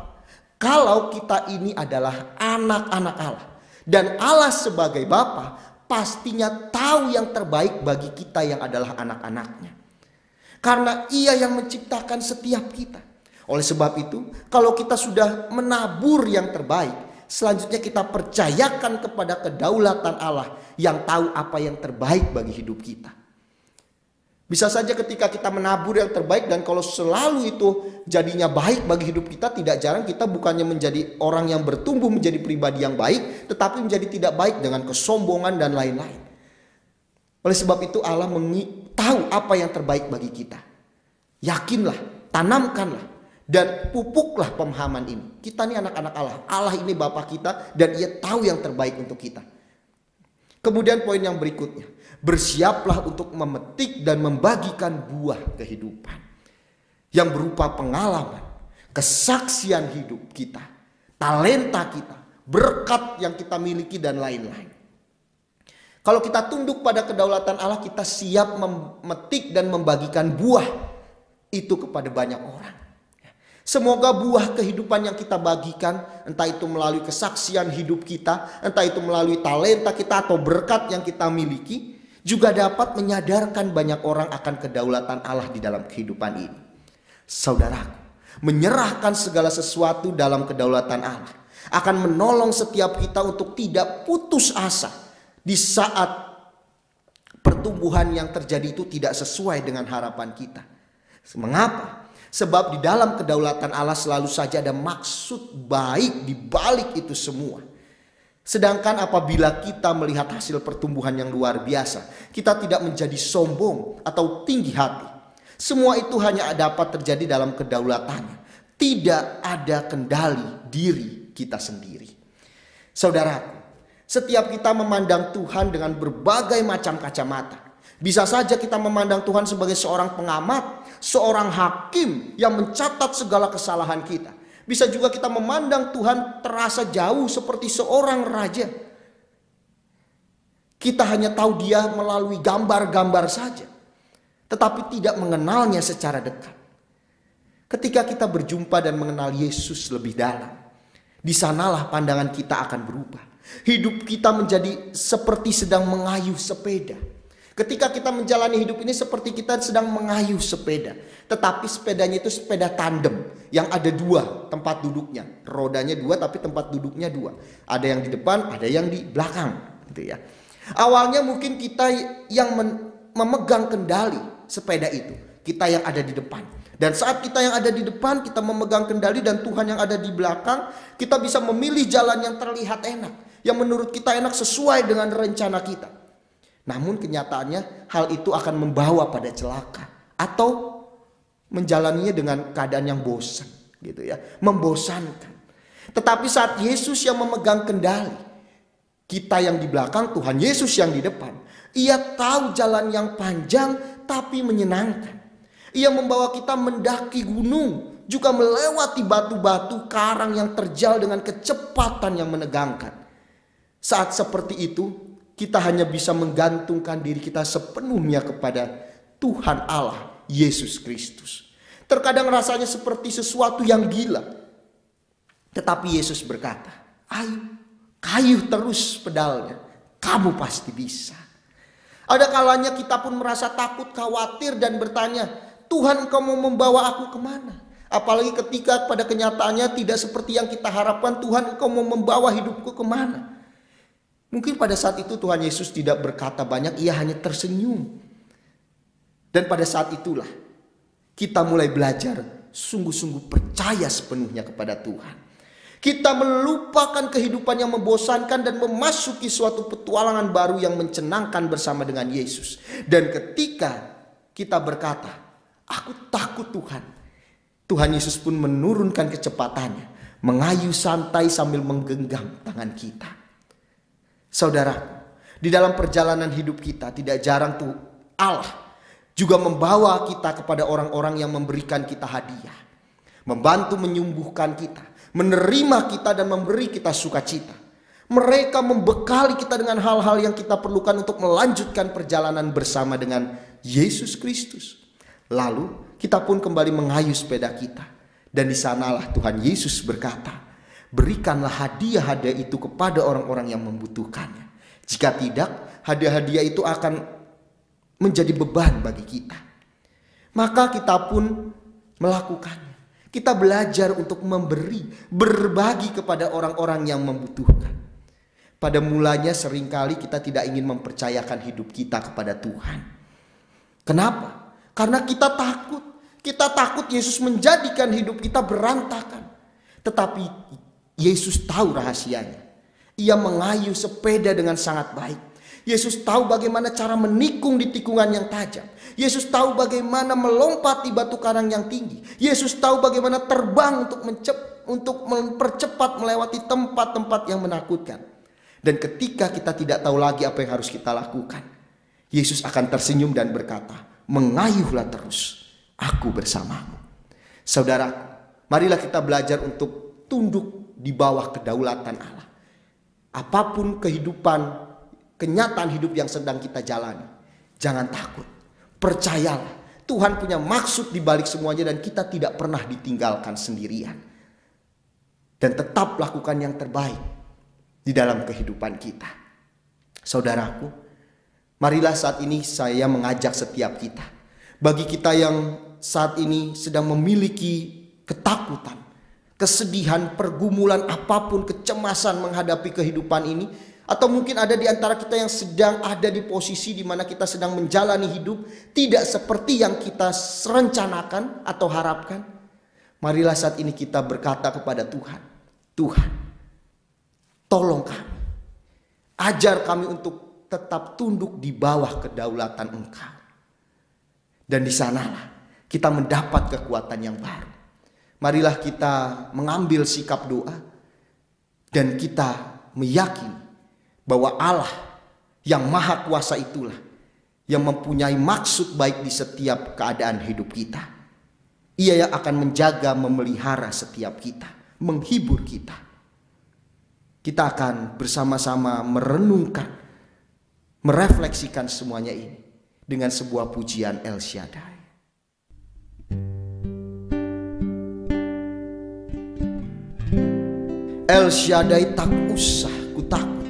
Kalau kita ini adalah anak-anak Allah. Dan Allah sebagai Bapa pastinya tahu yang terbaik bagi kita yang adalah anak-anaknya. Karena Ia yang menciptakan setiap kita. Oleh sebab itu, kalau kita sudah menabur yang terbaik, selanjutnya kita percayakan kepada kedaulatan Allah yang tahu apa yang terbaik bagi hidup kita. Bisa saja ketika kita menabur yang terbaik dan kalau selalu itu jadinya baik bagi hidup kita, tidak jarang kita bukannya menjadi orang yang bertumbuh menjadi pribadi yang baik, tetapi menjadi tidak baik dengan kesombongan dan lain-lain. Oleh sebab itu Allah tahu apa yang terbaik bagi kita. Yakinlah, tanamkanlah, dan pupuklah pemahaman ini. Kita ini anak-anak Allah. Allah ini Bapa kita dan Ia tahu yang terbaik untuk kita. Kemudian poin yang berikutnya. Bersiaplah untuk memetik dan membagikan buah kehidupan. Yang berupa pengalaman, kesaksian hidup kita, talenta kita, berkat yang kita miliki dan lain-lain. Kalau kita tunduk pada kedaulatan Allah, kita siap memetik dan membagikan buah itu kepada banyak orang. Semoga buah kehidupan yang kita bagikan, entah itu melalui kesaksian hidup kita, entah itu melalui talenta kita atau berkat yang kita miliki, juga dapat menyadarkan banyak orang akan kedaulatan Allah di dalam kehidupan ini. Saudaraku, menyerahkan segala sesuatu dalam kedaulatan Allah akan menolong setiap kita untuk tidak putus asa di saat pertumbuhan yang terjadi itu tidak sesuai dengan harapan kita. Mengapa? Sebab di dalam kedaulatan Allah selalu saja ada maksud baik di balik itu semua. Sedangkan apabila kita melihat hasil pertumbuhan yang luar biasa, kita tidak menjadi sombong atau tinggi hati. Semua itu hanya dapat terjadi dalam kedaulatannya. Tidak ada kendali diri kita sendiri. Saudaraku, setiap kita memandang Tuhan dengan berbagai macam kacamata. Bisa saja kita memandang Tuhan sebagai seorang pengamat, seorang hakim yang mencatat segala kesalahan kita. Bisa juga kita memandang Tuhan terasa jauh seperti seorang raja. Kita hanya tahu Dia melalui gambar-gambar saja, tetapi tidak mengenalnya secara dekat. Ketika kita berjumpa dan mengenal Yesus lebih dalam, di sanalah pandangan kita akan berubah. Hidup kita menjadi seperti sedang mengayuh sepeda. Ketika kita menjalani hidup ini seperti kita sedang mengayuh sepeda. Tetapi sepedanya itu sepeda tandem. Yang ada dua tempat duduknya. Rodanya dua tapi tempat duduknya dua. Ada yang di depan, ada yang di belakang. Gitu ya. Awalnya mungkin kita yang memegang kendali sepeda itu. Kita yang ada di depan. Dan saat kita yang ada di depan, kita memegang kendali dan Tuhan yang ada di belakang, kita bisa memilih jalan yang terlihat enak. Yang menurut kita enak sesuai dengan rencana kita. Namun kenyataannya hal itu akan membawa pada celaka. Atau menjalaninya dengan keadaan yang bosan. Gitu ya, membosankan. Tetapi saat Yesus yang memegang kendali, kita yang di belakang, Tuhan Yesus yang di depan. Ia tahu jalan yang panjang tapi menyenangkan. Ia membawa kita mendaki gunung, juga melewati batu-batu karang yang terjal dengan kecepatan yang menegangkan. Saat seperti itu, kita hanya bisa menggantungkan diri kita sepenuhnya kepada Tuhan Allah Yesus Kristus. Terkadang rasanya seperti sesuatu yang gila. Tetapi Yesus berkata, ayo, kayuh terus pedalnya, kamu pasti bisa. Ada kalanya kita pun merasa takut, khawatir dan bertanya, Tuhan, Engkau mau membawa aku kemana? Apalagi ketika pada kenyataannya tidak seperti yang kita harapkan. Tuhan, Engkau mau membawa hidupku kemana? Mungkin pada saat itu Tuhan Yesus tidak berkata banyak, ia hanya tersenyum. Dan pada saat itulah kita mulai belajar sungguh-sungguh percaya sepenuhnya kepada Tuhan. Kita melupakan kehidupan yang membosankan dan memasuki suatu petualangan baru yang mencenangkan bersama dengan Yesus. Dan ketika kita berkata, aku takut Tuhan, Tuhan Yesus pun menurunkan kecepatannya, mengayuh santai sambil menggenggam tangan kita. Saudaraku, di dalam perjalanan hidup kita tidak jarang tuh Allah juga membawa kita kepada orang-orang yang memberikan kita hadiah, membantu menyembuhkan kita, menerima kita dan memberi kita sukacita. Mereka membekali kita dengan hal-hal yang kita perlukan untuk melanjutkan perjalanan bersama dengan Yesus Kristus. Lalu kita pun kembali mengayuh sepeda kita. Dan di sanalah Tuhan Yesus berkata, berikanlah hadiah-hadiah itu kepada orang-orang yang membutuhkannya. Jika tidak, hadiah-hadiah itu akan menjadi beban bagi kita. Maka kita pun melakukannya. Kita belajar untuk memberi, berbagi kepada orang-orang yang membutuhkan. Pada mulanya seringkali kita tidak ingin mempercayakan hidup kita kepada Tuhan. Kenapa? Karena kita takut. Kita takut Yesus menjadikan hidup kita berantakan. Tetapi Yesus tahu rahasianya. Ia mengayuh sepeda dengan sangat baik. Yesus tahu bagaimana cara menikung di tikungan yang tajam. Yesus tahu bagaimana melompat di batu karang yang tinggi. Yesus tahu bagaimana terbang untuk mempercepat melewati tempat-tempat yang menakutkan. Dan ketika kita tidak tahu lagi apa yang harus kita lakukan, Yesus akan tersenyum dan berkata, mengayuhlah terus, aku bersamamu. Saudaraku, marilah kita belajar untuk tunduk di bawah kedaulatan Allah. Apapun kenyataan hidup yang sedang kita jalani, jangan takut. Percayalah, Tuhan punya maksud di balik semuanya dan kita tidak pernah ditinggalkan sendirian. Dan tetap lakukan yang terbaik di dalam kehidupan kita. Saudaraku, marilah saat ini saya mengajak setiap kita. Bagi kita yang saat ini sedang memiliki ketakutan, kesedihan, pergumulan apapun, kecemasan menghadapi kehidupan ini, atau mungkin ada di antara kita yang sedang ada di posisi di mana kita sedang menjalani hidup tidak seperti yang kita rencanakan atau harapkan. Marilah saat ini kita berkata kepada Tuhan, Tuhan, tolong kami, ajar kami untuk tetap tunduk di bawah kedaulatan Engkau. Dan di sanalah kita mendapat kekuatan yang baru. Marilah kita mengambil sikap doa dan kita meyakini bahwa Allah yang maha kuasa itulah yang mempunyai maksud baik di setiap keadaan hidup kita. Ia yang akan menjaga, memelihara setiap kita, menghibur kita. Kita akan bersama-sama merenungkan, merefleksikan semuanya ini dengan sebuah pujian El Shaddai. El Shaddai, tak usah ku takut,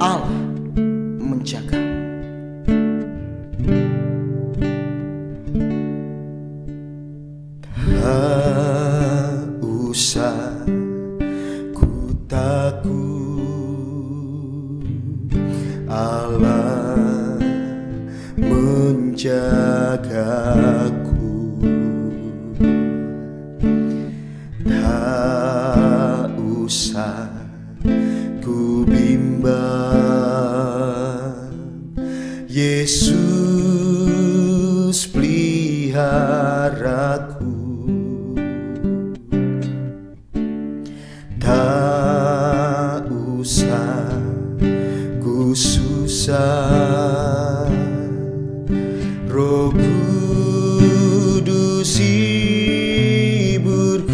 Allah menjaga. Tak usah ku takut, Allah menjagaku. Tak usah ku bimbang, Yesus peliharaku. Tak usah ku susah, Roh Kudus hiburku.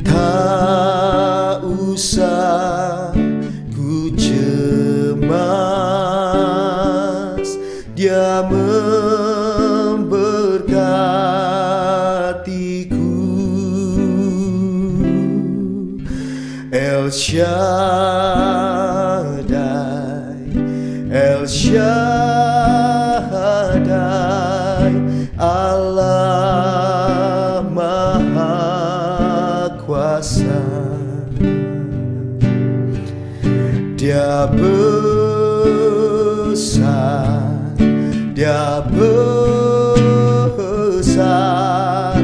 Tak usah ku cemas, Dia Shaddai, El Shaddai, Allah Maha Kuasa. Dia besar, Dia besar,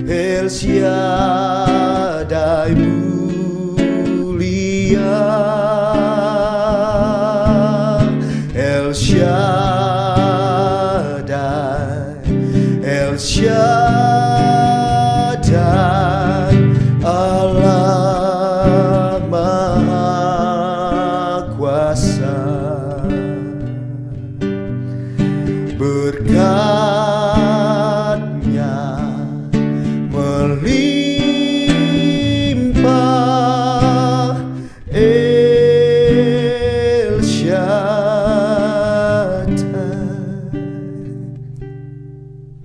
El Shaddai mulia, El Shaddai, El Shaddai, Allah Maha Kuasa. Berkat-Nya melimpah, El Shaddai.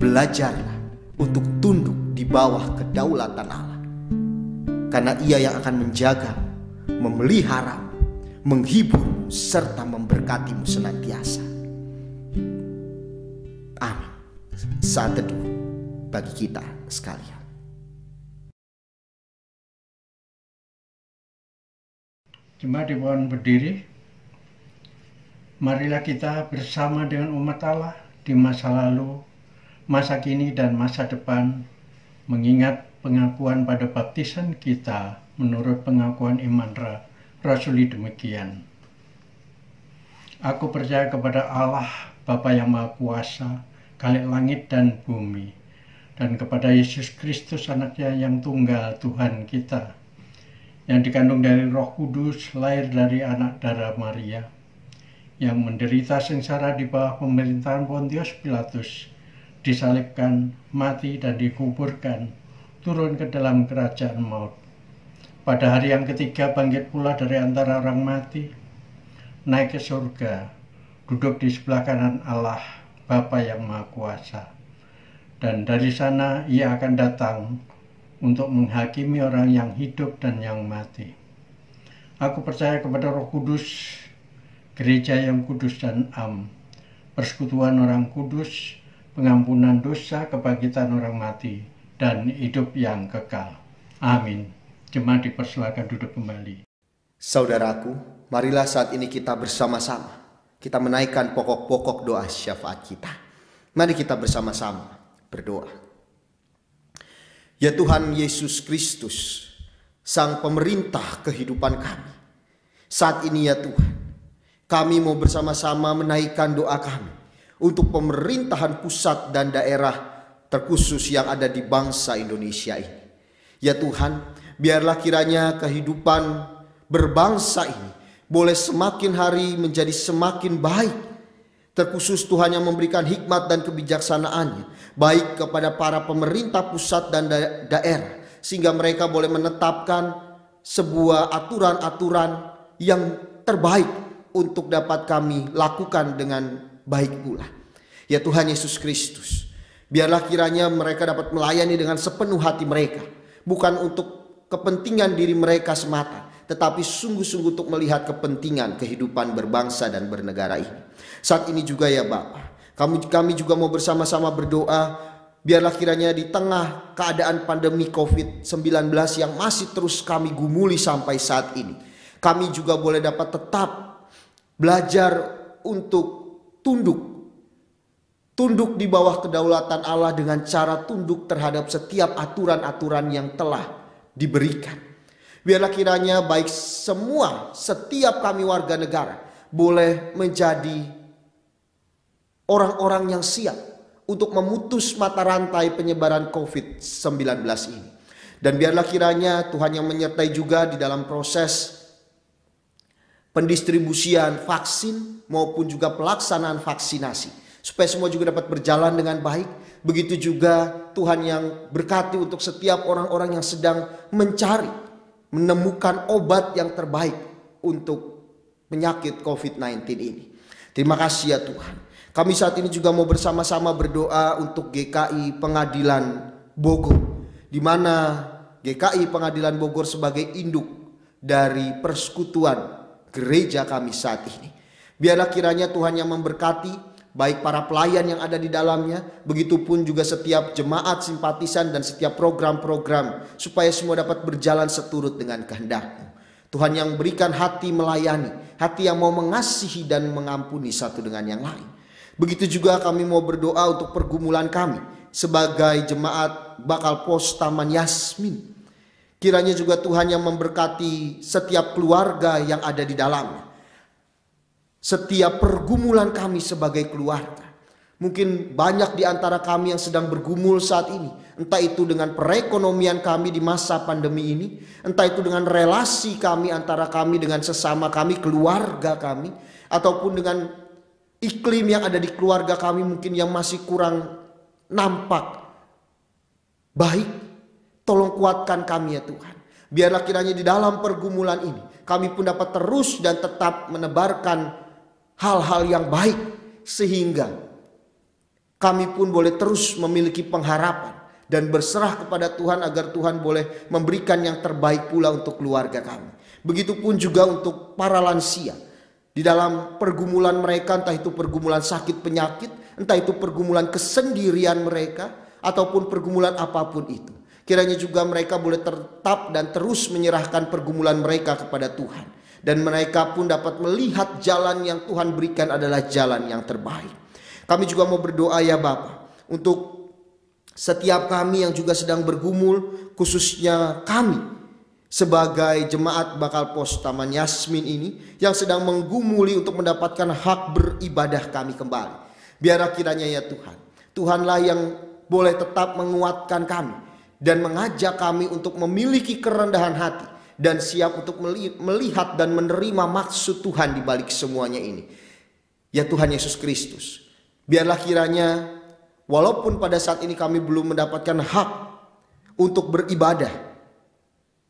Belajarlah untuk tunduk di bawah kedaulatan Allah, karena Ia yang akan menjaga, memelihara, menghibur, serta memberkatimu senantiasa. Amin. Saat teduh bagi kita sekalian. Jemaat dimohon berdiri. Marilah kita bersama dengan umat Allah di masa lalu, masa kini, dan masa depan mengingat pengakuan pada baptisan kita menurut pengakuan iman rasuli demikian. Aku percaya kepada Allah, Bapa yang Maha Kuasa, Khalik langit dan bumi, dan kepada Yesus Kristus anaknya yang tunggal Tuhan kita, yang dikandung dari Roh Kudus, lahir dari anak darah Maria, yang menderita sengsara di bawah pemerintahan Pontius Pilatus, disalibkan, mati dan dikuburkan, turun ke dalam kerajaan maut. Pada hari yang ketiga bangkit pula dari antara orang mati, naik ke surga, duduk di sebelah kanan Allah, Bapa yang Maha Kuasa. Dan dari sana Ia akan datang untuk menghakimi orang yang hidup dan yang mati. Aku percaya kepada Roh Kudus, gereja yang kudus dan am, persekutuan orang kudus, pengampunan dosa, kebangkitan orang mati, dan hidup yang kekal. Amin. Jemaat dipersilakan duduk kembali. Saudaraku, marilah saat ini kita bersama-sama kita menaikkan pokok-pokok doa syafaat kita. Mari kita bersama-sama berdoa. Ya Tuhan Yesus Kristus, Sang Pemerintah kehidupan kami, saat ini ya Tuhan, kami mau bersama-sama menaikkan doa kami untuk pemerintahan pusat dan daerah terkhusus yang ada di bangsa Indonesia ini. Ya Tuhan, biarlah kiranya kehidupan berbangsa ini boleh semakin hari menjadi semakin baik. Terkhusus Tuhan yang memberikan hikmat dan kebijaksanaannya baik kepada para pemerintah pusat dan daerah, sehingga mereka boleh menetapkan sebuah aturan-aturan yang terbaik untuk dapat kami lakukan dengan baik pula. Ya Tuhan Yesus Kristus, biarlah kiranya mereka dapat melayani dengan sepenuh hati mereka, bukan untuk kepentingan diri mereka semata, tetapi sungguh-sungguh untuk melihat kepentingan kehidupan berbangsa dan bernegara ini. Saat ini juga ya Bapa, kami juga mau bersama-sama berdoa, biarlah kiranya di tengah keadaan pandemi COVID-19 yang masih terus kami gumuli sampai saat ini, kami juga boleh dapat tetap belajar untuk tunduk di bawah kedaulatan Allah dengan cara tunduk terhadap setiap aturan-aturan yang telah diberikan. Biarlah kiranya baik setiap kami warga negara boleh menjadi orang-orang yang siap untuk memutus mata rantai penyebaran COVID-19 ini. Dan biarlah kiranya Tuhan yang menyertai juga di dalam proses pendistribusian vaksin maupun juga pelaksanaan vaksinasi, supaya semua juga dapat berjalan dengan baik. Begitu juga Tuhan yang berkati untuk setiap orang-orang yang sedang menemukan obat yang terbaik untuk penyakit COVID-19 ini. Terima kasih ya Tuhan. Kami saat ini juga mau bersama-sama berdoa untuk GKI Pengadilan Bogor, di mana GKI Pengadilan Bogor sebagai induk dari persekutuan gereja kami saat ini. Biarlah kiranya Tuhan yang memberkati baik para pelayan yang ada di dalamnya, begitupun juga setiap jemaat simpatisan dan setiap program-program, supaya semua dapat berjalan seturut dengan kehendak-Mu. Tuhan yang berikan hati melayani, hati yang mau mengasihi dan mengampuni satu dengan yang lain. Begitu juga kami mau berdoa untuk pergumulan kami sebagai jemaat Bakal Pos Taman Yasmin. Kiranya juga Tuhan yang memberkati setiap keluarga yang ada di dalamnya. Setiap pergumulan kami sebagai keluarga. Mungkin banyak di antara kami yang sedang bergumul saat ini. Entah itu dengan perekonomian kami di masa pandemi ini. Entah itu dengan relasi kami antara kami dengan sesama kami, keluarga kami. Ataupun dengan iklim yang ada di keluarga kami mungkin yang masih kurang nampak baik. Tolong kuatkan kami ya Tuhan. Biarlah kiranya di dalam pergumulan ini kami pun dapat terus dan tetap menebarkan hal-hal yang baik, sehingga kami pun boleh terus memiliki pengharapan dan berserah kepada Tuhan agar Tuhan boleh memberikan yang terbaik pula untuk keluarga kami. Begitupun juga untuk para lansia di dalam pergumulan mereka, entah itu pergumulan sakit penyakit, entah itu pergumulan kesendirian mereka, ataupun pergumulan apapun itu. Kiranya juga mereka boleh tetap dan terus menyerahkan pergumulan mereka kepada Tuhan. Dan mereka pun dapat melihat jalan yang Tuhan berikan adalah jalan yang terbaik. Kami juga mau berdoa ya Bapa, untuk setiap kami yang juga sedang bergumul, khususnya kami sebagai jemaat Bakal Pos Taman Yasmin ini, yang sedang menggumuli untuk mendapatkan hak beribadah kami kembali. Biarlah kiranya ya Tuhan, Tuhanlah yang boleh tetap menguatkan kami dan mengajak kami untuk memiliki kerendahan hati dan siap untuk melihat dan menerima maksud Tuhan di balik semuanya ini. Ya Tuhan Yesus Kristus, biarlah kiranya walaupun pada saat ini kami belum mendapatkan hak untuk beribadah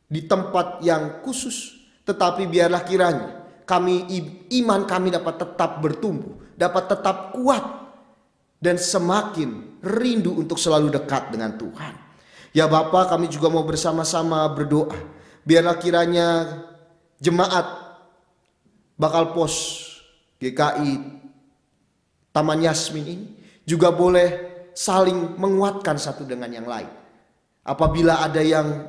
di tempat yang khusus, tetapi biarlah kiranya iman kami dapat tetap bertumbuh, dapat tetap kuat, dan semakin rindu untuk selalu dekat dengan Tuhan. Ya Bapa, kami juga mau bersama-sama berdoa. Biarlah kiranya jemaat Bakal Pos GKI Taman Yasmin ini juga boleh saling menguatkan satu dengan yang lain. Apabila ada yang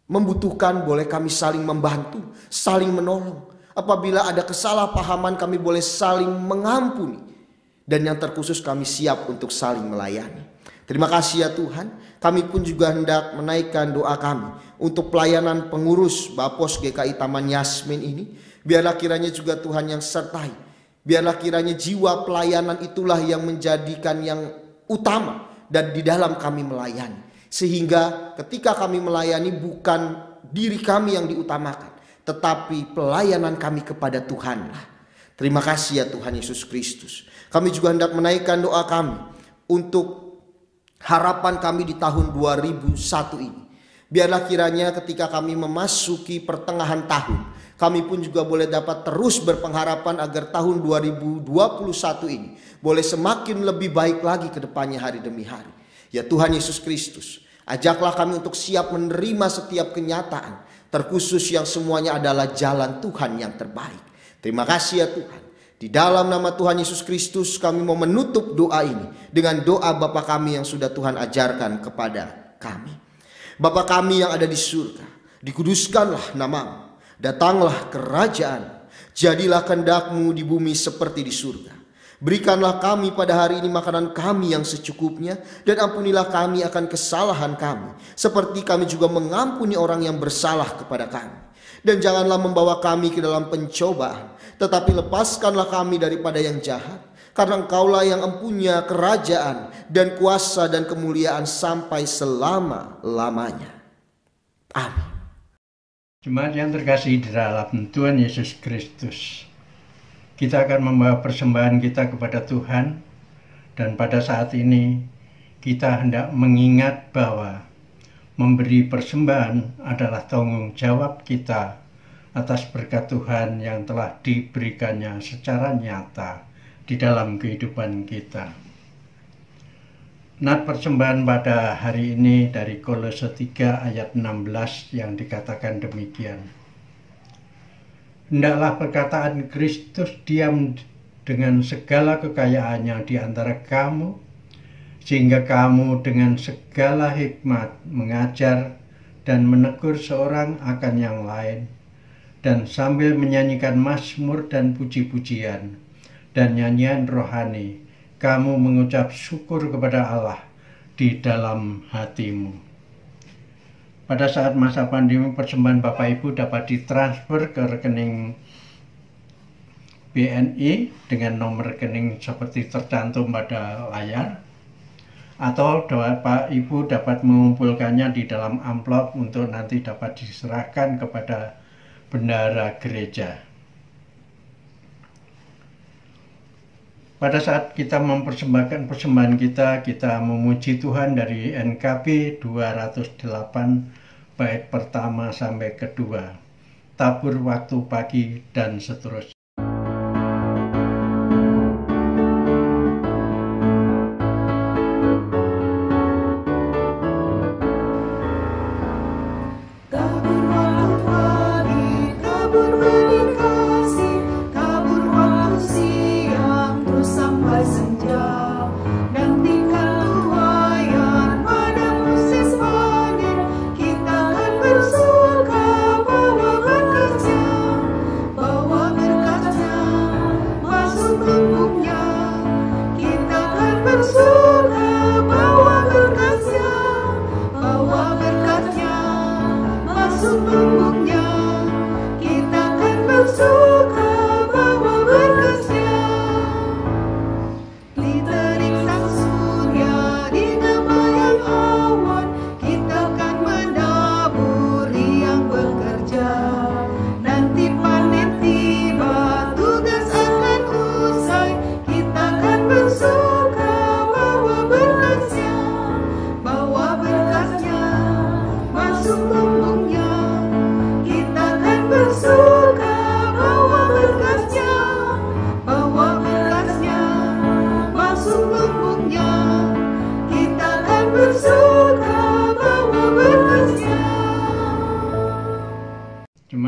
membutuhkan, boleh kami saling membantu, saling menolong. Apabila ada kesalahpahaman, kami boleh saling mengampuni. Dan yang terkhusus kami siap untuk saling melayani. Terima kasih ya Tuhan. Kami pun juga hendak menaikkan doa kami untuk pelayanan pengurus Bapos GKI Taman Yasmin ini. Biarlah kiranya juga Tuhan yang sertai. Biarlah kiranya jiwa pelayanan itulah yang menjadikan yang utama dan di dalam kami melayani. Sehingga ketika kami melayani bukan diri kami yang diutamakan, tetapi pelayanan kami kepada Tuhanlah. Terima kasih ya Tuhan Yesus Kristus. Kami juga hendak menaikkan doa kami untuk harapan kami di tahun 2001 ini. Biarlah kiranya ketika kami memasuki pertengahan tahun, kami pun juga boleh dapat terus berpengharapan agar tahun 2021 ini boleh semakin lebih baik lagi ke depannya hari demi hari. Ya Tuhan Yesus Kristus, ajaklah kami untuk siap menerima setiap kenyataan, terkhusus yang semuanya adalah jalan Tuhan yang terbaik. Terima kasih ya Tuhan. Di dalam nama Tuhan Yesus Kristus kami mau menutup doa ini dengan doa Bapa kami yang sudah Tuhan ajarkan kepada kami. Bapa kami yang ada di surga, dikuduskanlah nama-Mu, datanglah kerajaan, jadilah kehendak-Mu di bumi seperti di surga. Berikanlah kami pada hari ini makanan kami yang secukupnya, dan ampunilah kami akan kesalahan kami, seperti kami juga mengampuni orang yang bersalah kepada kami. Dan janganlah membawa kami ke dalam pencobaan, tetapi lepaskanlah kami daripada yang jahat. Karena Engkaulah yang empunya kerajaan dan kuasa dan kemuliaan sampai selama-lamanya. Amin. Jemaat yang terkasih di dalam Tuhan Yesus Kristus, kita akan membawa persembahan kita kepada Tuhan. Dan pada saat ini kita hendak mengingat bahwa memberi persembahan adalah tanggung jawab kita atas berkat Tuhan yang telah diberikannya secara nyata di dalam kehidupan kita. Nat persembahan pada hari ini dari Kolose 3 ayat 16 yang dikatakan demikian. Hendaklah perkataan Kristus diam dengan segala kekayaannya di antara kamu, sehingga kamu dengan segala hikmat mengajar dan menegur seorang akan yang lain, dan sambil menyanyikan mazmur dan puji-pujian dan nyanyian rohani, kamu mengucap syukur kepada Allah di dalam hatimu. Pada saat masa pandemi, persembahan Bapak Ibu dapat ditransfer ke rekening BNI dengan nomor rekening seperti tercantum pada layar, atau Bapak Ibu dapat mengumpulkannya di dalam amplop untuk nanti dapat diserahkan kepada bendahara gereja. Pada saat kita mempersembahkan persembahan kita memuji Tuhan dari NKB 208 bait pertama sampai kedua, tabur waktu pagi dan seterusnya.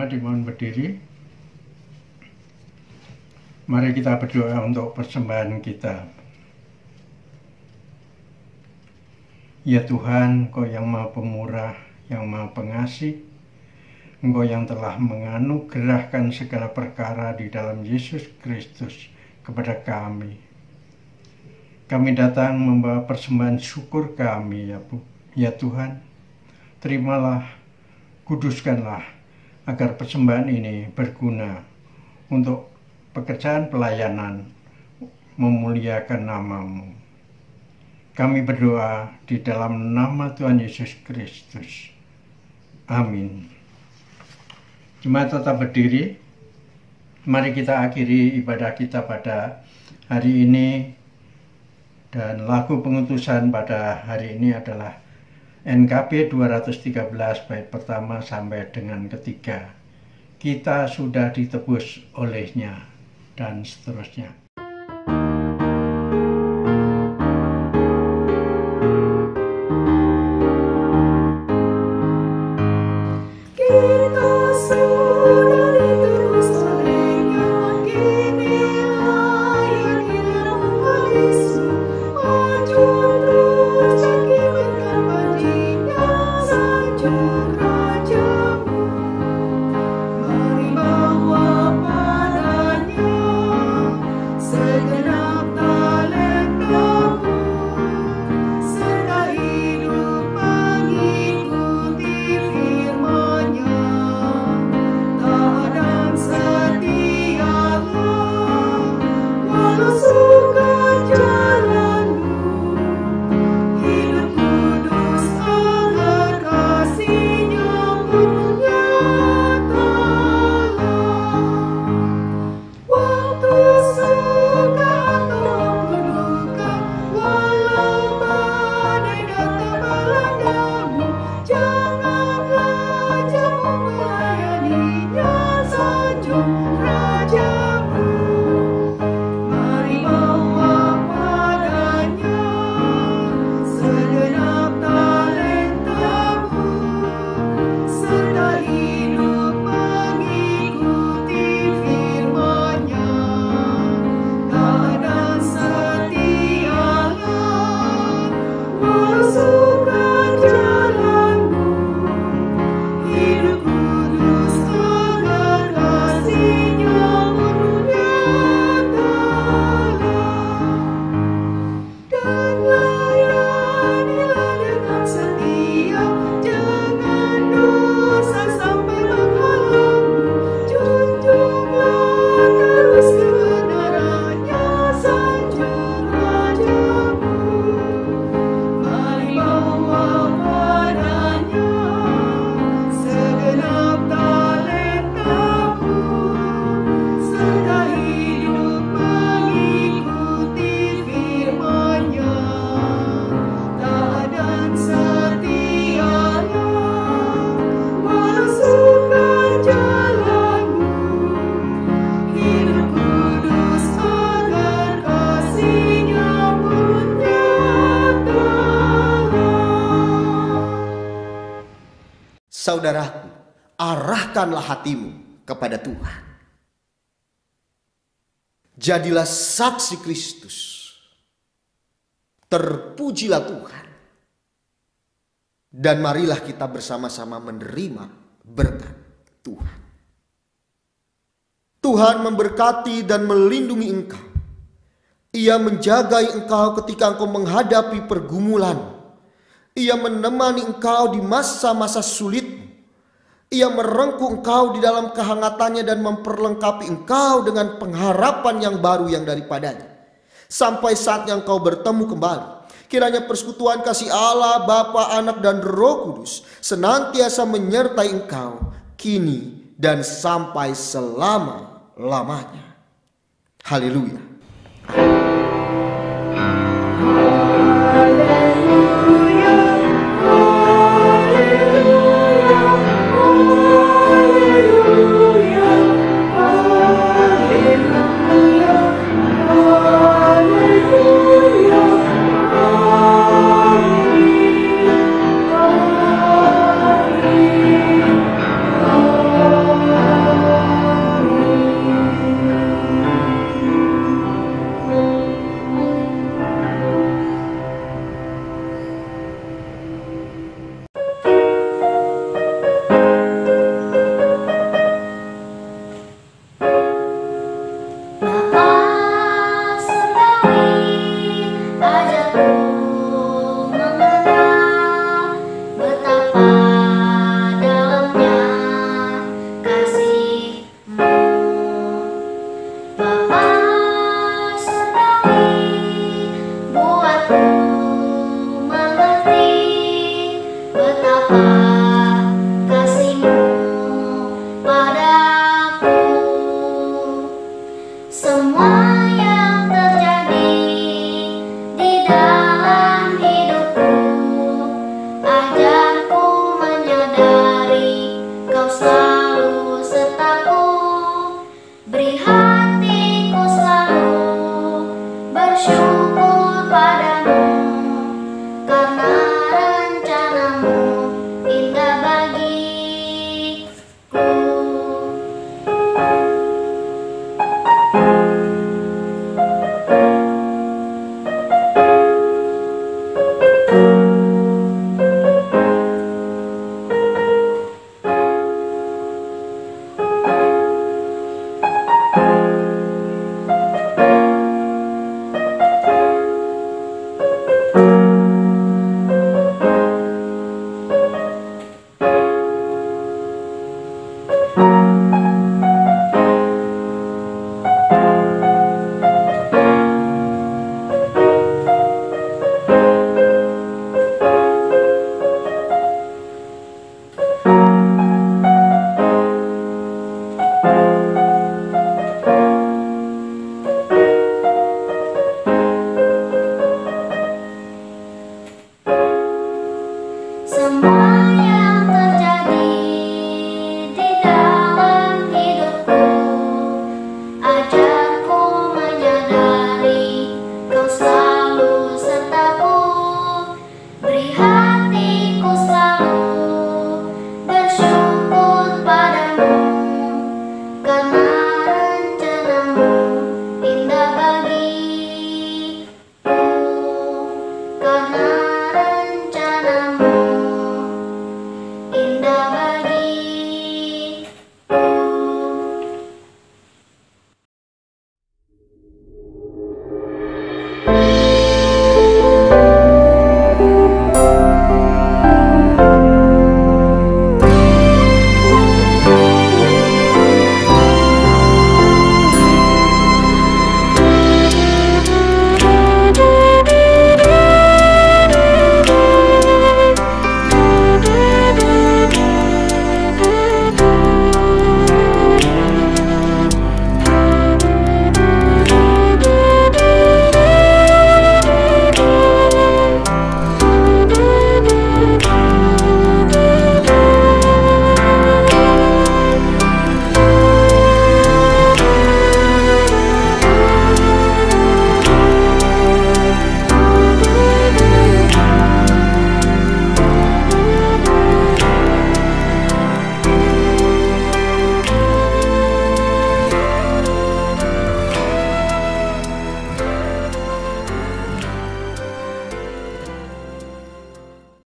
Dimohon berdiri. Mari kita berdoa untuk persembahan kita. Ya Tuhan, Engkau yang Maha Pemurah, yang Maha Pengasih, Engkau yang telah menganugerahkan segala perkara di dalam Yesus Kristus kepada kami. Kami datang membawa persembahan syukur kami, ya Tuhan. Terimalah, kuduskanlah, agar persembahan ini berguna untuk pekerjaan pelayanan, memuliakan nama-Mu. Kami berdoa di dalam nama Tuhan Yesus Kristus. Amin. Jemaat tetap berdiri. Mari kita akhiri ibadah kita pada hari ini. Dan lagu pengutusan pada hari ini adalah NKB 213 bait pertama sampai dengan ketiga. Kita sudah ditebus olehnya, dan seterusnya. Mari bawa padanya Saudaraku, arahkanlah hatimu kepada Tuhan. Jadilah saksi Kristus. Terpujilah Tuhan. Dan marilah kita bersama-sama menerima berkat Tuhan. Tuhan memberkati dan melindungi engkau. Ia menjagai engkau ketika engkau menghadapi pergumulan. Ia menemani engkau di masa-masa sulitmu. Ia merengkuh engkau di dalam kehangatannya dan memperlengkapi engkau dengan pengharapan yang baru yang daripadanya. Sampai saatnya engkau bertemu kembali. Kiranya persekutuan kasih Allah, Bapa, Anak, dan Roh Kudus senantiasa menyertai engkau kini dan sampai selama-lamanya. Haleluya. Semua